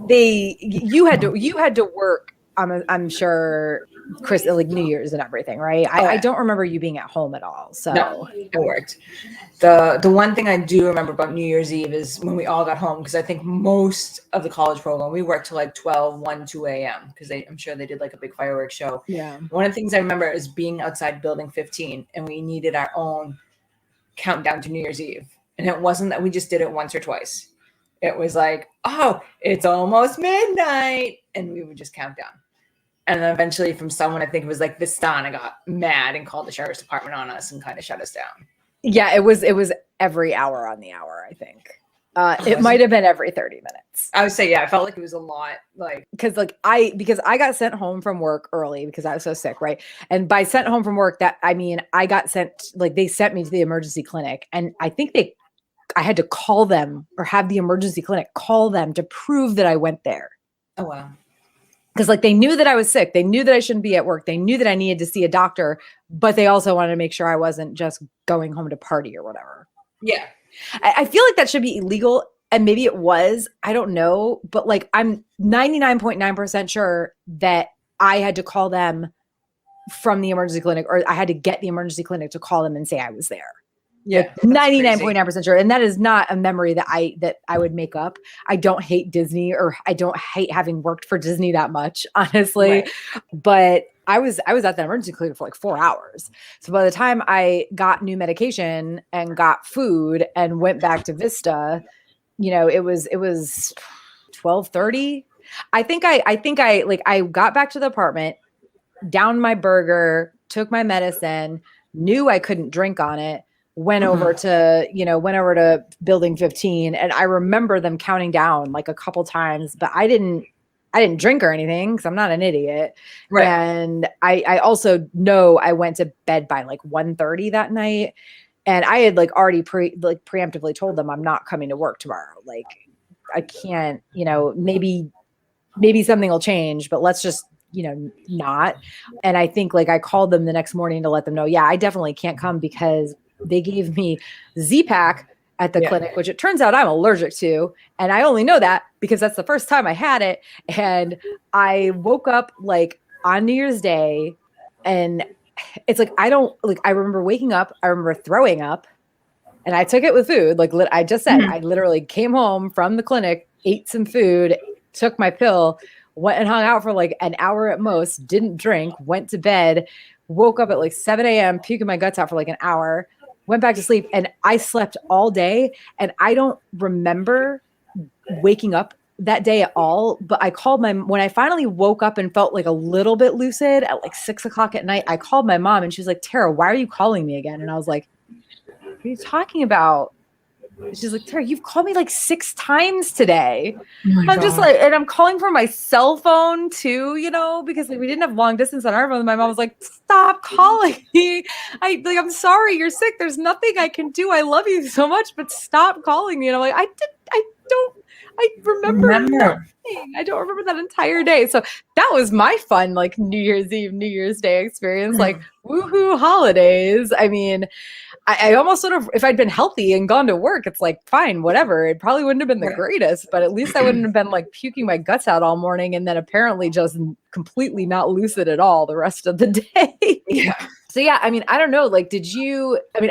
[SPEAKER 1] you had to work. I'm sure, Chris, like New Year's and everything, right? I don't remember you being at home at all. So
[SPEAKER 2] no, it worked. The one thing I do remember about New Year's Eve is when we all got home, because I think most of the college program, we worked till like 12, 1, 2 a.m. because I'm sure they did like a big fireworks show.
[SPEAKER 1] Yeah.
[SPEAKER 2] One of the things I remember is being outside building 15 and we needed our own countdown to New Year's Eve. And it wasn't that we just did it once or twice. It was like, oh, it's almost midnight. And we would just count down. And then eventually from someone, I think it was like Vistana, got mad and called the sheriff's department on us and kind of shut us down. Yeah,
[SPEAKER 1] it was every hour on the hour, I think. It might have been every 30 minutes.
[SPEAKER 2] I would say, yeah, I felt like it was a lot.
[SPEAKER 1] Because I got sent home from work early because I was so sick, right? And by sent home from work, I got sent, they sent me to the emergency clinic. And I think I had to call them or have the emergency clinic call them to prove that I went there.
[SPEAKER 2] Oh, wow.
[SPEAKER 1] Because they knew that I was sick. They knew that I shouldn't be at work. They knew that I needed to see a doctor, but they also wanted to make sure I wasn't just going home to party or whatever.
[SPEAKER 2] Yeah.
[SPEAKER 1] I feel like that should be illegal. And maybe it was, I don't know. But I'm 99.9% sure that I had to call them from the emergency clinic, or I had to get the emergency clinic to call them and say I was there.
[SPEAKER 2] Yeah,
[SPEAKER 1] 99.9% sure. And that is not a memory that I would make up. I don't hate Disney, or I don't hate having worked for Disney that much, honestly. Right. But I was at the emergency clinic for 4 hours. So by the time I got new medication and got food and went back to Vista, it was 12:30. I think I got back to the apartment, downed my burger, took my medicine, knew I couldn't drink on it, went over to building 15. And I remember them counting down a couple times, but I didn't drink or anything because I'm not an idiot. Right. And I also know I went to bed by 1:30 that night. And I had already preemptively told them I'm not coming to work tomorrow. I can't, maybe something will change, but let's just, not. And I think I called them the next morning to let them know, yeah, I definitely can't come because they gave me Z-Pack at the clinic, which it turns out I'm allergic to. And I only know that because that's the first time I had it. And I woke up on New Year's Day, and it's I remember waking up, I remember throwing up, and I took it with food. I just said, I literally came home from the clinic, ate some food, took my pill, went and hung out for like an hour at most, didn't drink, went to bed, woke up at like 7 a.m., puking my guts out for like an hour, went back to sleep, and I slept all day. And I don't remember waking up that day at all. But I called when I finally woke up and felt like a little bit lucid at like 6 o'clock at night, I called my mom and she was like, Tara, why are you calling me again? And I was like, what are you talking about? She's like, Tara, you've called me like 6 times today. I'm just like, and I'm calling from my cell phone too, because like we didn't have long distance on our phone. My mom was like, stop calling me. I'm sorry, you're sick. There's nothing I can do. I love you so much, but stop calling me. And I'm like, I remember nothing. I don't remember that entire day. So that was my fun, like New Year's Eve, New Year's Day experience, like woohoo holidays. I mean, I almost sort of, if I'd been healthy and gone to work, it's like, fine, whatever. It probably wouldn't have been the greatest, but at least I wouldn't have been like puking my guts out all morning and then apparently just completely not lucid at all the rest of the day.
[SPEAKER 2] Yeah.
[SPEAKER 1] So yeah, I mean, I don't know. Like,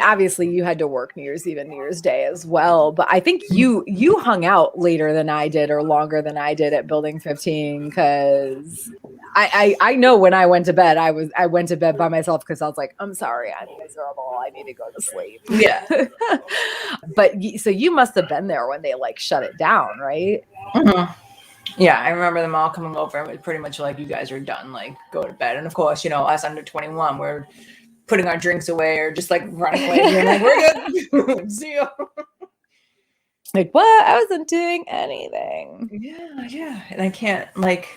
[SPEAKER 1] obviously you had to work New Year's Eve and New Year's Day as well, but I think you hung out later than I did or longer than I did at Building 15 because I know when I went to bed, I went to bed by myself because I was like, I'm sorry, I'm miserable. I need to go to sleep.
[SPEAKER 2] Yeah.
[SPEAKER 1] But so you must have been there when they like shut it down, right?
[SPEAKER 2] Mm-hmm. Yeah, I remember them all coming over and it was pretty much like, you guys are done, like go to bed. And of course, us under 21, we're putting our drinks away or just like running away. And like, we're good. See you.
[SPEAKER 1] Like, what? I wasn't doing anything.
[SPEAKER 2] Yeah. And I can't, like,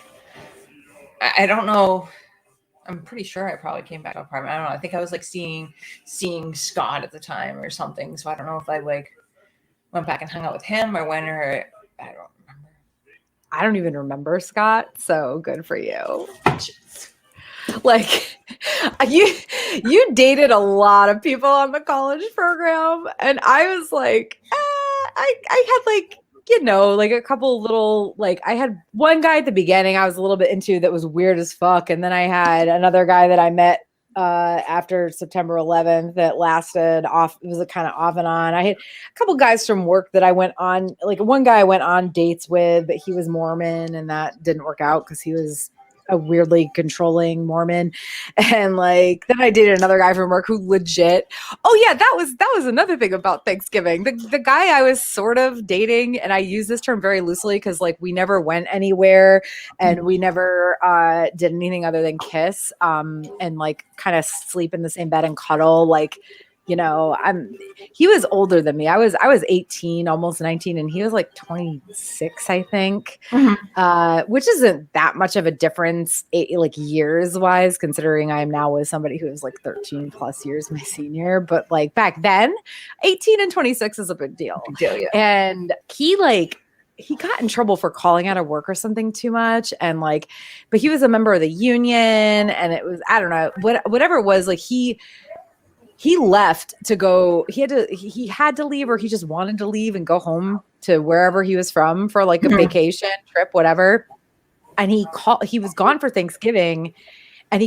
[SPEAKER 2] I don't know. I'm pretty sure I probably came back to the apartment. I don't know. I think I was like seeing Scott at the time or something. So I don't know if I like went back and hung out with him or when, or I don't remember.
[SPEAKER 1] I don't even remember Scott. So good for you. Like you dated a lot of people on the college program. And I was like, I had like, like a couple little, like I had one guy at the beginning I was a little bit into that was weird as fuck. And then I had another guy that I met after September 11th that lasted off. It was a kind of off and on. I had a couple guys from work that I went on, like one guy I went on dates with, but he was Mormon and that didn't work out because he was a weirdly controlling Mormon. And like, then I dated another guy from work who legit, oh yeah, that was another thing about Thanksgiving. The guy I was sort of dating, and I use this term very loosely because like we never went anywhere and we never did anything other than kiss and like kind of sleep in the same bed and cuddle. Like, he was older than me. I was 18, almost 19, and he was like 26, I think, which isn't that much of a difference, like years wise, considering I am now with somebody who is like 13 plus years my senior. But like back then, 18 and 26 is a big deal.
[SPEAKER 2] Yeah.
[SPEAKER 1] And he got in trouble for calling out of work or something too much. And like, but he was a member of the union and it was, I don't know, whatever it was, like he left to go, he had to leave or he just wanted to leave and go home to wherever he was from for like a vacation trip, whatever. And he was gone for Thanksgiving and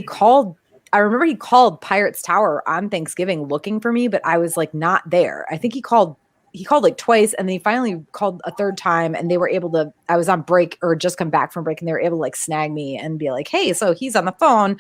[SPEAKER 1] I remember he called Pirates Tower on Thanksgiving looking for me, but I was like not there. I think he called like twice and then he finally called a third time and they were able to, I was on break or just come back from break and they were able to like snag me and be like, hey, so he's on the phone.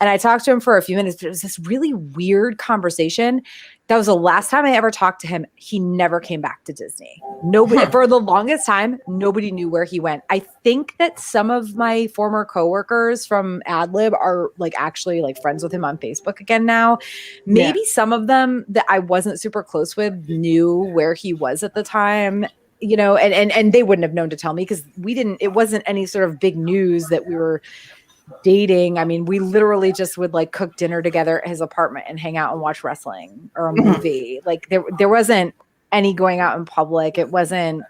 [SPEAKER 1] And I talked to him for a few minutes, but it was this really weird conversation. That was the last time I ever talked to him. He never came back to Disney. Nobody, for the longest time, nobody knew where he went. I think that some of my former coworkers from AdLib are like actually like friends with him on Facebook again now. Maybe some of them that I wasn't super close with knew where he was at the time. And they wouldn't have known to tell me because it wasn't any sort of big news that we were dating. I mean, we literally just would like cook dinner together at his apartment and hang out and watch wrestling or a movie. Like there wasn't any going out in public. It wasn't,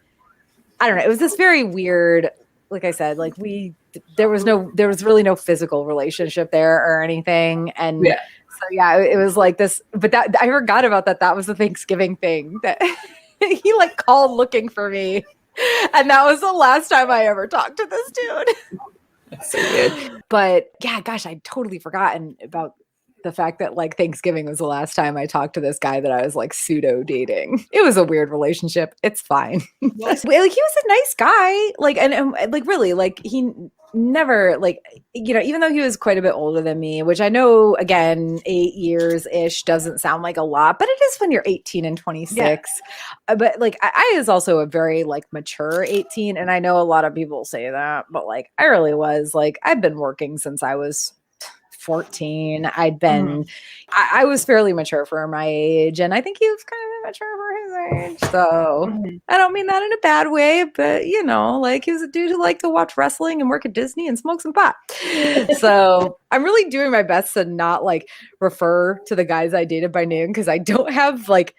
[SPEAKER 1] I don't know. It was this very weird, like I said, like there was really no physical relationship there or anything. And so, it was like this, but that I forgot about that. That was the Thanksgiving thing that he like called looking for me. And that was the last time I ever talked to this dude.
[SPEAKER 2] That's so good.
[SPEAKER 1] But yeah, gosh, I'd totally forgotten about the fact that like Thanksgiving was the last time I talked to this guy that I was like pseudo dating. It was a weird relationship. It's fine. Like he was a nice guy. Like, and like really like never like, even though he was quite a bit older than me, which I know, again, 8 years ish doesn't sound like a lot, but it is when you're 18 and 26. But like, I was also a very like mature 18. And I know a lot of people say that, but like, I really was like, I've been working since I was 14. I was fairly mature for my age, and I think he was kind of mature for his age. So I don't mean that in a bad way, but like, he was a dude who liked to watch wrestling and work at Disney and smoke some pot. So I'm really doing my best to not like refer to the guys I dated by name, because I don't have like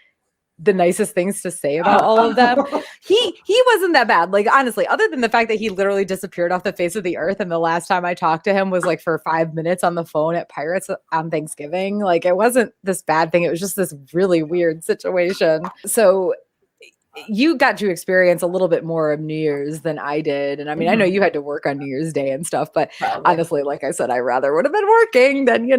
[SPEAKER 1] the nicest things to say about all of them. He wasn't that bad. Like, honestly, other than the fact that he literally disappeared off the face of the earth. And the last time I talked to him was like for 5 minutes on the phone at Pirates on Thanksgiving. Like, it wasn't this bad thing. It was just this really weird situation. So you got to experience a little bit more of New Year's than I did. And I mean, I know you had to work on New Year's Day and stuff, but honestly, like I said, I rather would have been working than,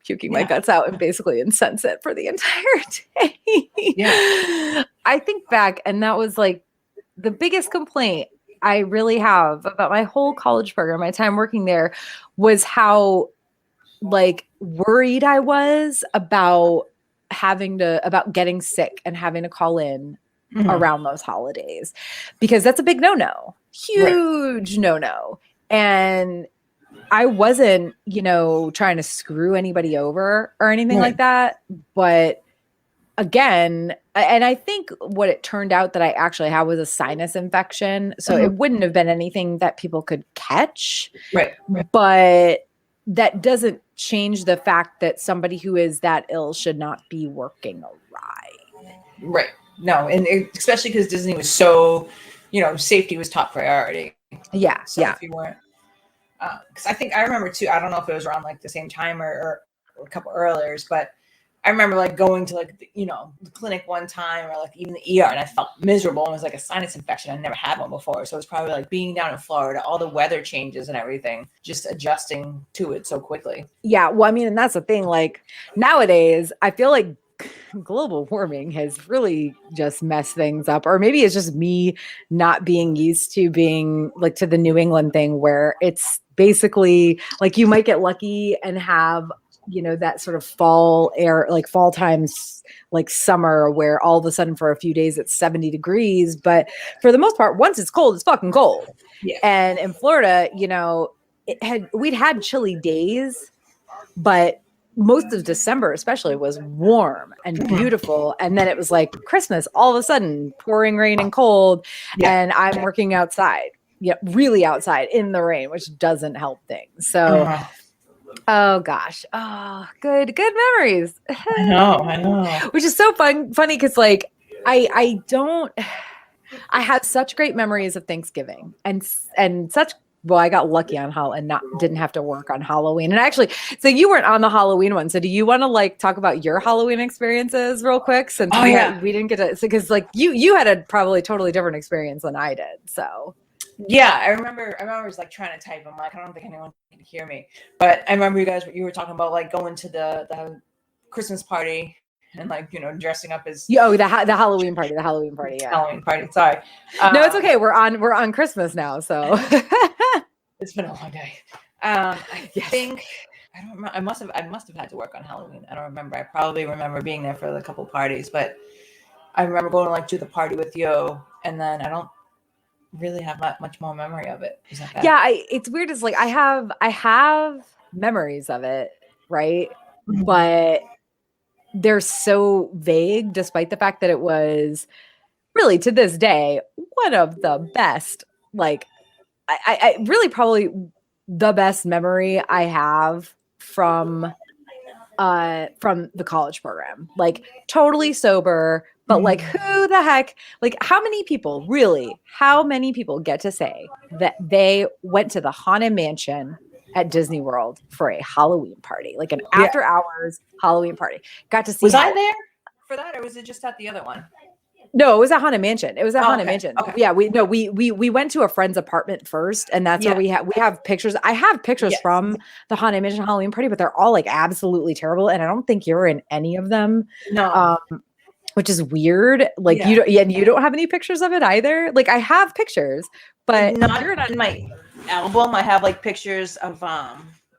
[SPEAKER 1] puking my guts out and basically incense it for the entire day. I think back, and that was like the biggest complaint I really have about my whole college program, my time working there, was how like worried I was about about getting sick and having to call in around those holidays, because that's a big no-no, huge no-no. And I wasn't, trying to screw anybody over or anything like that. But again, and I think what it turned out that I actually had was a sinus infection. So it wouldn't have been anything that people could catch. But that doesn't change the fact that somebody who is that ill should not be working a ride.
[SPEAKER 2] No, and especially because Disney was so, safety was top priority. So if you weren't, because I remember too, I don't know if it was around like the same time or a couple earlier, but I remember like going to like, the clinic one time, or like even the ER, and I felt miserable. It was like a sinus infection. I never had one before. So it was probably like being down in Florida, all the weather changes and everything, just adjusting to it so quickly.
[SPEAKER 1] Yeah. Well, I mean, and that's the thing, like nowadays, I feel like global warming has really just messed things up, or maybe it's just me not being used to being like to the New England thing, where it's basically like you might get lucky and have that sort of fall air, like fall times, like summer, where all of a sudden for a few days it's 70 degrees, but for the most part, once it's cold, it's fucking cold. And in Florida, we'd had chilly days, but most of December especially was warm and beautiful. And then it was like Christmas, all of a sudden pouring rain and cold. And I'm working outside, really outside in the rain, which doesn't help things. So, oh gosh. Oh, good memories.
[SPEAKER 2] I know.
[SPEAKER 1] Which is so funny. Cause like, I have such great memories of Thanksgiving and such. Well, I got lucky on and didn't have to work on Halloween. And actually, so you weren't on the Halloween one. So do you want to like talk about your Halloween experiences real quick? Since we didn't get to, because like you had a probably totally different experience than I did. So
[SPEAKER 2] I remember I was like trying to type. I'm like, I don't think anyone can hear me. But I remember you were talking about like going to the Christmas party and like, dressing up as
[SPEAKER 1] the Halloween party, Halloween party.
[SPEAKER 2] Sorry.
[SPEAKER 1] No, it's okay. We're on Christmas now. So
[SPEAKER 2] it's been a long day. I think, I don't remember. I must have had to work on Halloween. I don't remember. I probably remember being there for a couple parties, but I remember going like to the party with you, and then I don't really have much more memory of it.
[SPEAKER 1] It's weird. It's like I have memories of it, right? But they're so vague, despite the fact that it was really, to this day, one of the best, like I really probably the best memory I have from the college program. Like totally sober, but like who the heck, like how many people get to say that they went to the Haunted Mansion at Disney World for a Halloween party, like an after hours Halloween party? Got to see.
[SPEAKER 2] Was I there for that, or was it just at the other one?
[SPEAKER 1] No, it was at Haunted Mansion. It was at Haunted Mansion. Okay. Yeah, we went to a friend's apartment first, and that's where we have pictures. I have pictures from the Haunted Mansion Halloween party, but they're all like absolutely terrible, and I don't think you're in any of them.
[SPEAKER 2] No.
[SPEAKER 1] Which is weird. Like you don't have any pictures of it either. Like I have pictures, but
[SPEAKER 2] not in my album, I have like pictures of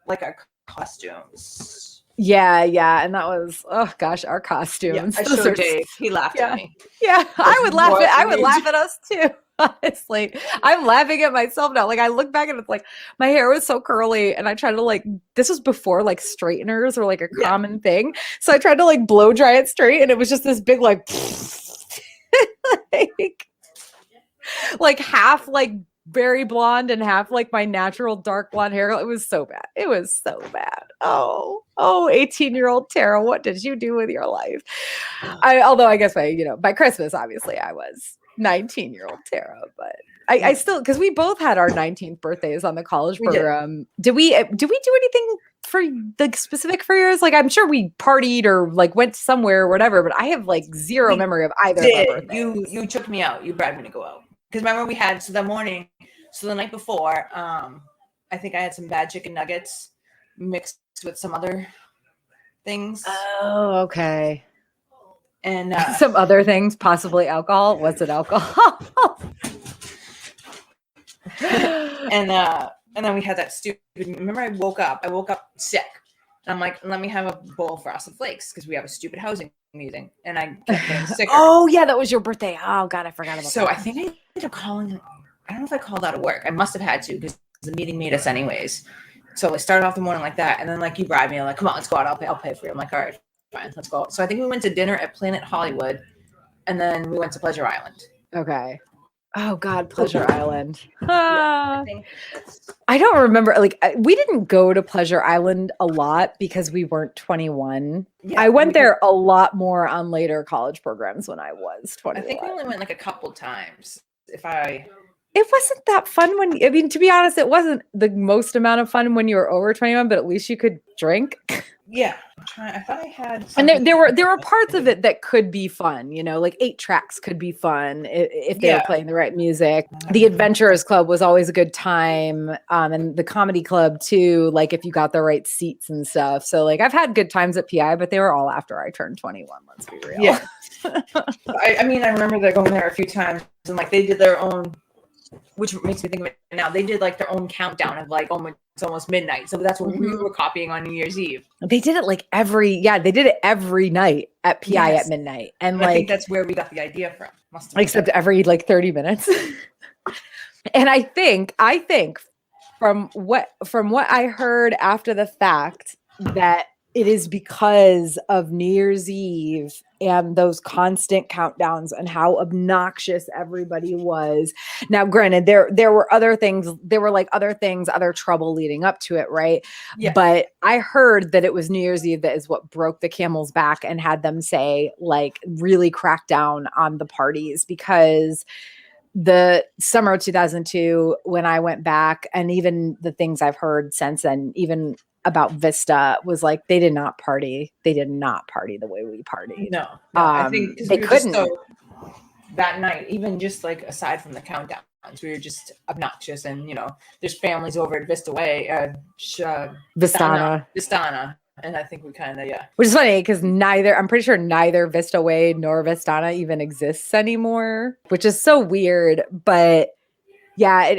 [SPEAKER 2] like our costumes.
[SPEAKER 1] Yeah, and that was, oh gosh, our costumes.
[SPEAKER 2] I
[SPEAKER 1] Those
[SPEAKER 2] showed
[SPEAKER 1] are
[SPEAKER 2] Dave. He laughed at me.
[SPEAKER 1] Yeah, I would laugh
[SPEAKER 2] what
[SPEAKER 1] at us too. Honestly, I'm laughing at myself now. Like I look back and it's like my hair was so curly, and I tried to like. This was before like straighteners were like a common thing, so I tried to like blow dry it straight, and it was just this big like, like half like very blonde and half like my natural dark blonde hair. It was so bad. It was so bad. Oh, 18-year-old Tara, what did you do with your life? Although I guess by Christmas, obviously I was 19-year-old Tara, but I still, because we both had our 19th birthdays on the college program. Did we do anything for like specific for yours? Like I'm sure we partied or like went somewhere or whatever, but I have like zero memory of either of our birthdays.
[SPEAKER 2] You took me out. You bribed me to go out. Because remember we had, so the night before, I think I had some bad chicken nuggets mixed with some other things.
[SPEAKER 1] Oh, okay.
[SPEAKER 2] And
[SPEAKER 1] some other things, possibly alcohol. Was it alcohol?
[SPEAKER 2] and then we had that stupid. Remember, I woke up sick. And I'm like, let me have a bowl of Frosted Flakes because we have a stupid housing meeting, and I kept getting sicker.
[SPEAKER 1] Oh yeah, that was your birthday. Oh god, I forgot about that.
[SPEAKER 2] So I think I ended up calling. I don't know if I called out of work. I must have had to because the meeting made us anyways. So I started off the morning like that, and then like you bribed me, I'm like, come on, let's go out. I'll pay for you. I'm like, all right, fine, let's go. So I think we went to dinner at Planet Hollywood, and then we went to Pleasure Island.
[SPEAKER 1] Okay. Oh God, Pleasure Island.
[SPEAKER 2] I
[SPEAKER 1] don't remember. Like we didn't go to Pleasure Island a lot because we weren't 21. Yeah, I went there a lot more on later college programs when I was 21.
[SPEAKER 2] I think we only went like a couple times.
[SPEAKER 1] It wasn't that fun to be honest, it wasn't the most amount of fun when you were over 21, but at least you could drink.
[SPEAKER 2] Yeah. I thought I had
[SPEAKER 1] something. And there were parts of it that could be fun, like 8 tracks could be fun if they were playing the right music. The Adventurers Club was always a good time. And the Comedy Club too, like if you got the right seats and stuff. So like I've had good times at PI, but they were all after I turned 21, let's be real.
[SPEAKER 2] Yeah. I remember going there a few times and like they did their own, which makes me think of it now. They did like their own countdown of like it's almost midnight. So that's what we were copying on New Year's Eve.
[SPEAKER 1] They did it like they did it every night at PI at midnight. And
[SPEAKER 2] I think that's where we got the idea from.
[SPEAKER 1] Except every like 30 minutes. And I think from what I heard after the fact that it is because of New Year's Eve and those constant countdowns and how obnoxious everybody was. Now, granted, there were other things. There were like other things, other trouble leading up to it, right? Yeah. But I heard that it was New Year's Eve that is what broke the camel's back and had them say, like, really crack down on the parties, because the summer of 2002, when I went back, and even the things I've heard since then, even about Vista, was like they did not party. They did not party the way we partied.
[SPEAKER 2] No, I think they couldn't. That night, even just like aside from the countdowns, we were just obnoxious, and there's families over at Vistana, and I think we kind of
[SPEAKER 1] which is funny because I'm pretty sure neither Vista Way nor Vistana even exists anymore, which is so weird. But yeah,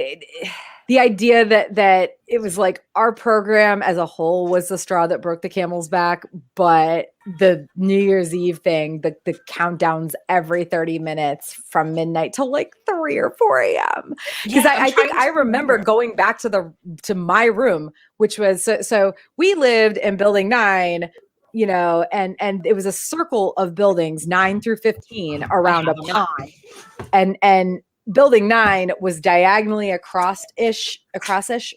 [SPEAKER 1] the idea that it was like our program as a whole was the straw that broke the camel's back, but the New Year's Eve thing, the countdowns every 30 minutes from midnight till like 3 or 4 a.m. Because I think I remember going back to my room, which was so we lived in building 9, and it was a circle of buildings 9 through 15 around a pond, and Building 9 was diagonally across-ish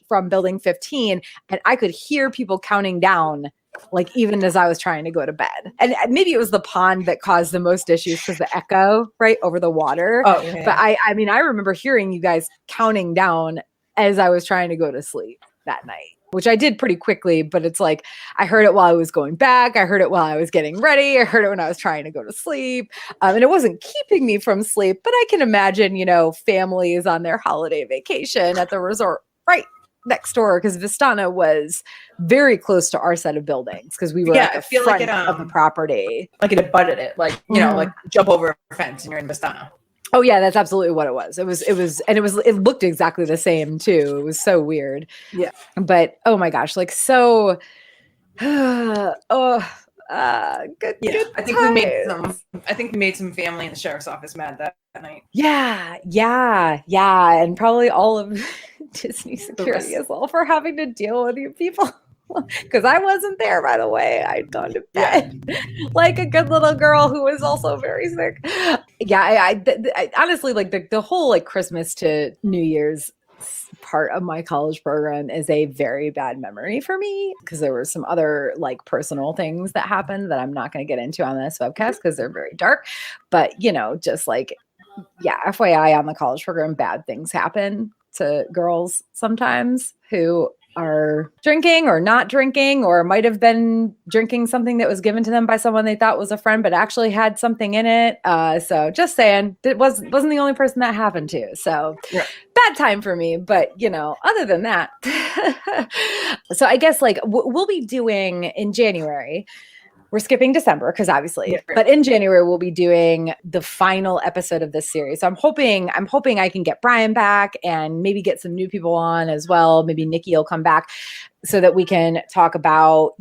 [SPEAKER 1] from Building 15, and I could hear people counting down, like even as I was trying to go to bed. And maybe it was the pond that caused the most issues because the echo right over the water. Oh, yeah. But I remember hearing you guys counting down as I was trying to go to sleep that night, which I did pretty quickly, but it's like I heard it while I was going back. I heard it while I was getting ready. I heard it when I was trying to go to sleep. And it wasn't keeping me from sleep, but I can imagine, families on their holiday vacation at the resort right next door, because Vistana was very close to our set of buildings because we were at the front of the property.
[SPEAKER 2] Like it abutted it, like, like jump over a fence and you're in Vistana.
[SPEAKER 1] Oh yeah, that's absolutely what it was. It looked exactly the same too. It was so weird.
[SPEAKER 2] Yeah.
[SPEAKER 1] But oh my gosh, like so oh good
[SPEAKER 2] Yeah.
[SPEAKER 1] good
[SPEAKER 2] I think
[SPEAKER 1] times.
[SPEAKER 2] we made some family in the sheriff's office mad that night.
[SPEAKER 1] Yeah. And probably all of Disney security as well for having to deal with you people. Because I wasn't there, by the way. I'd gone to bed like a good little girl who was also very sick. Yeah, I honestly like the whole like Christmas to New Year's part of my college program is a very bad memory for me because there were some other like personal things that happened that I'm not going to get into on this webcast because they're very dark. But just like, yeah, FYI on the college program, bad things happen to girls sometimes who are drinking or not drinking or might have been drinking something that was given to them by someone they thought was a friend but actually had something in it. So just saying, it wasn't the only person that happened to. So bad time for me. But other than that, so I guess like we'll be doing in January. We're skipping December because obviously, but in January we'll be doing the final episode of this series. So I'm hoping I can get Brian back and maybe get some new people on as well. Maybe Nikki will come back so that we can talk about,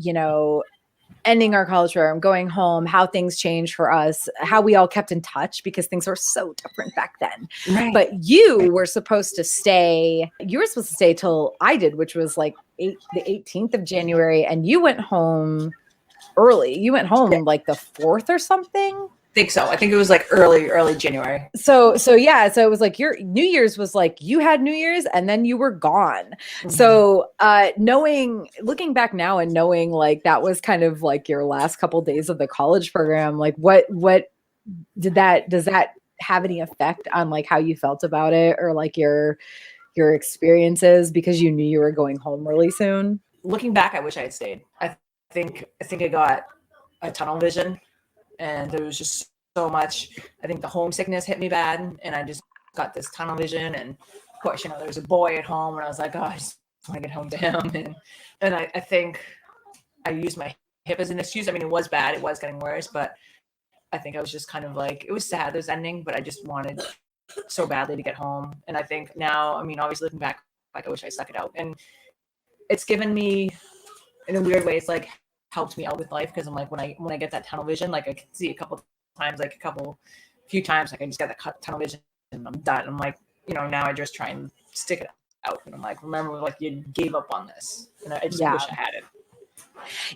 [SPEAKER 1] ending our college program, going home, how things changed for us, how we all kept in touch because things were so different back then. Right. But you were supposed to stay till I did, which was like the 18th of January, and you went home early. You went home like the 4th or something.
[SPEAKER 2] I think so. I think it was like early January.
[SPEAKER 1] So yeah. So it was like your New Year's was like you had New Year's and then you were gone. Mm-hmm. So looking back now and knowing like that was kind of like your last couple of days of the college program, like what does that have any effect on like how you felt about it or like your experiences because you knew you were going home really soon?
[SPEAKER 2] Looking back, I wish I had stayed. I think I got a tunnel vision and there was just so much. I think the homesickness hit me bad and I just got this tunnel vision. And of course, there was a boy at home and I was like, oh, I just want to get home to him. And I think I used my hip as an excuse. I mean, it was bad. It was getting worse, but I think I was just kind of like, it was sad this ending, but I just wanted so badly to get home. And I think now, I mean, obviously looking back, like I wish I stuck it out. And it's given me, in a weird way, it's like helped me out with life because I'm like when I get that tunnel vision, like I can see a few times, like I just got that tunnel vision and I'm done. I'm like, now I just try and stick it out. And I'm like, remember, like you gave up on this, and I just wish I had it.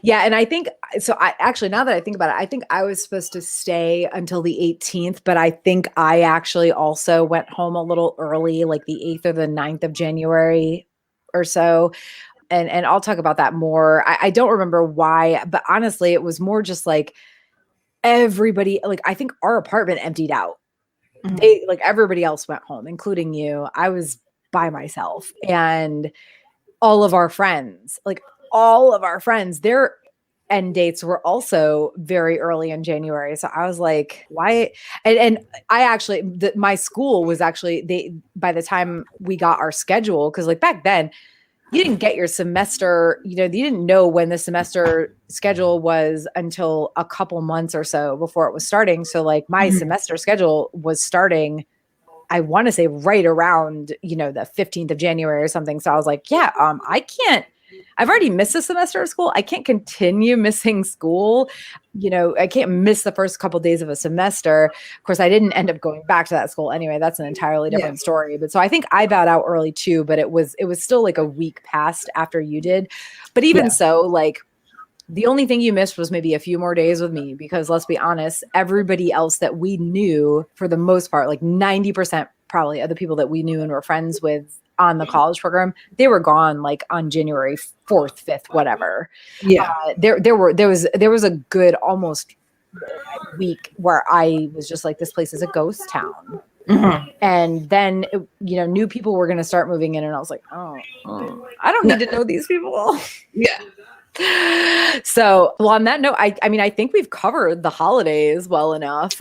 [SPEAKER 1] Yeah, and I think so. I actually, now that I think about it, I think I was supposed to stay until the 18th, but I think I actually also went home a little early, like the 8th or the 9th of January or so. And I'll talk about that more. I don't remember why, but honestly, it was more just like everybody, like I think our apartment emptied out. Mm-hmm. Everybody else went home, including you. I was by myself and all of our friends, their end dates were also very early in January. So I was like, why? And I actually, my school was actually, by the time we got our schedule, because like back then, you didn't get your semester, you didn't know when the semester schedule was until a couple months or so before it was starting. So like my semester schedule was starting, I want to say right around, the 15th of January or something. So I was like, yeah, I've already missed a semester of school. I can't continue missing school. I can't miss the first couple of days of a semester. Of course, I didn't end up going back to that school anyway. That's an entirely different story. But so I think I bowed out early too, but it was still like a week past after you did. But even so, like the only thing you missed was maybe a few more days with me, because let's be honest, everybody else that we knew for the most part, like 90% probably of the people that we knew and were friends with on the college program, they were gone like on January 4th, 5th, whatever. Yeah. There was a good almost week where I was just like, this place is a ghost town. Mm-hmm. And then, new people were going to start moving in and I was like, oh, I don't need to know these people.
[SPEAKER 2] Yeah.
[SPEAKER 1] So, well, on that note, I mean, I think we've covered the holidays well enough.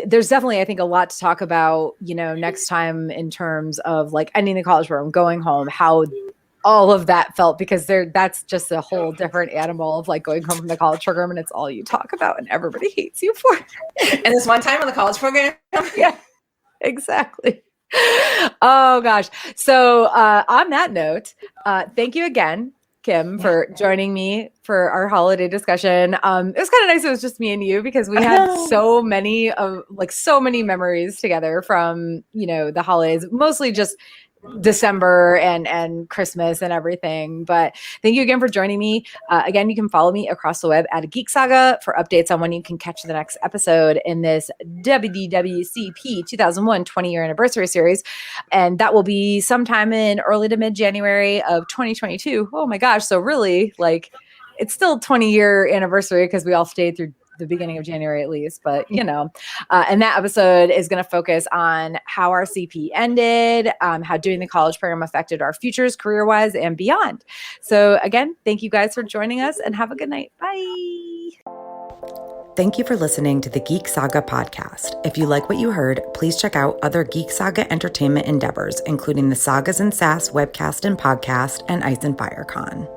[SPEAKER 1] There's definitely, I think, a lot to talk about, next time in terms of like ending the college program, going home, how all of that felt, because that's just a whole different animal of like going home from the college program and it's all you talk about and everybody hates you for it.
[SPEAKER 2] And this one time on the college program,
[SPEAKER 1] yeah. Exactly. Oh gosh. So on that note, thank you again, Kim, for joining me for our holiday discussion. It was kind of nice. It was just me and you because we had so many memories together from, the holidays, mostly just December and Christmas and everything. But thank you again for joining me. Again, you can follow me across the web at Geek Saga for updates on when you can catch the next episode in this WDWCP 2001 20-year anniversary series. And that will be sometime in early to mid-January of 2022. Oh my gosh. So really, it's still 20-year anniversary because we all stayed through the beginning of January at least, but and that episode is going to focus on how our CP ended, how doing the college program affected our futures career-wise and beyond. So again, thank you guys for joining us and have a good night. Bye.
[SPEAKER 3] Thank you for listening to the Geek Saga podcast. If you like what you heard, please check out other Geek Saga entertainment endeavors, including the Sagas and Sass webcast and podcast and Ice and Fire Con.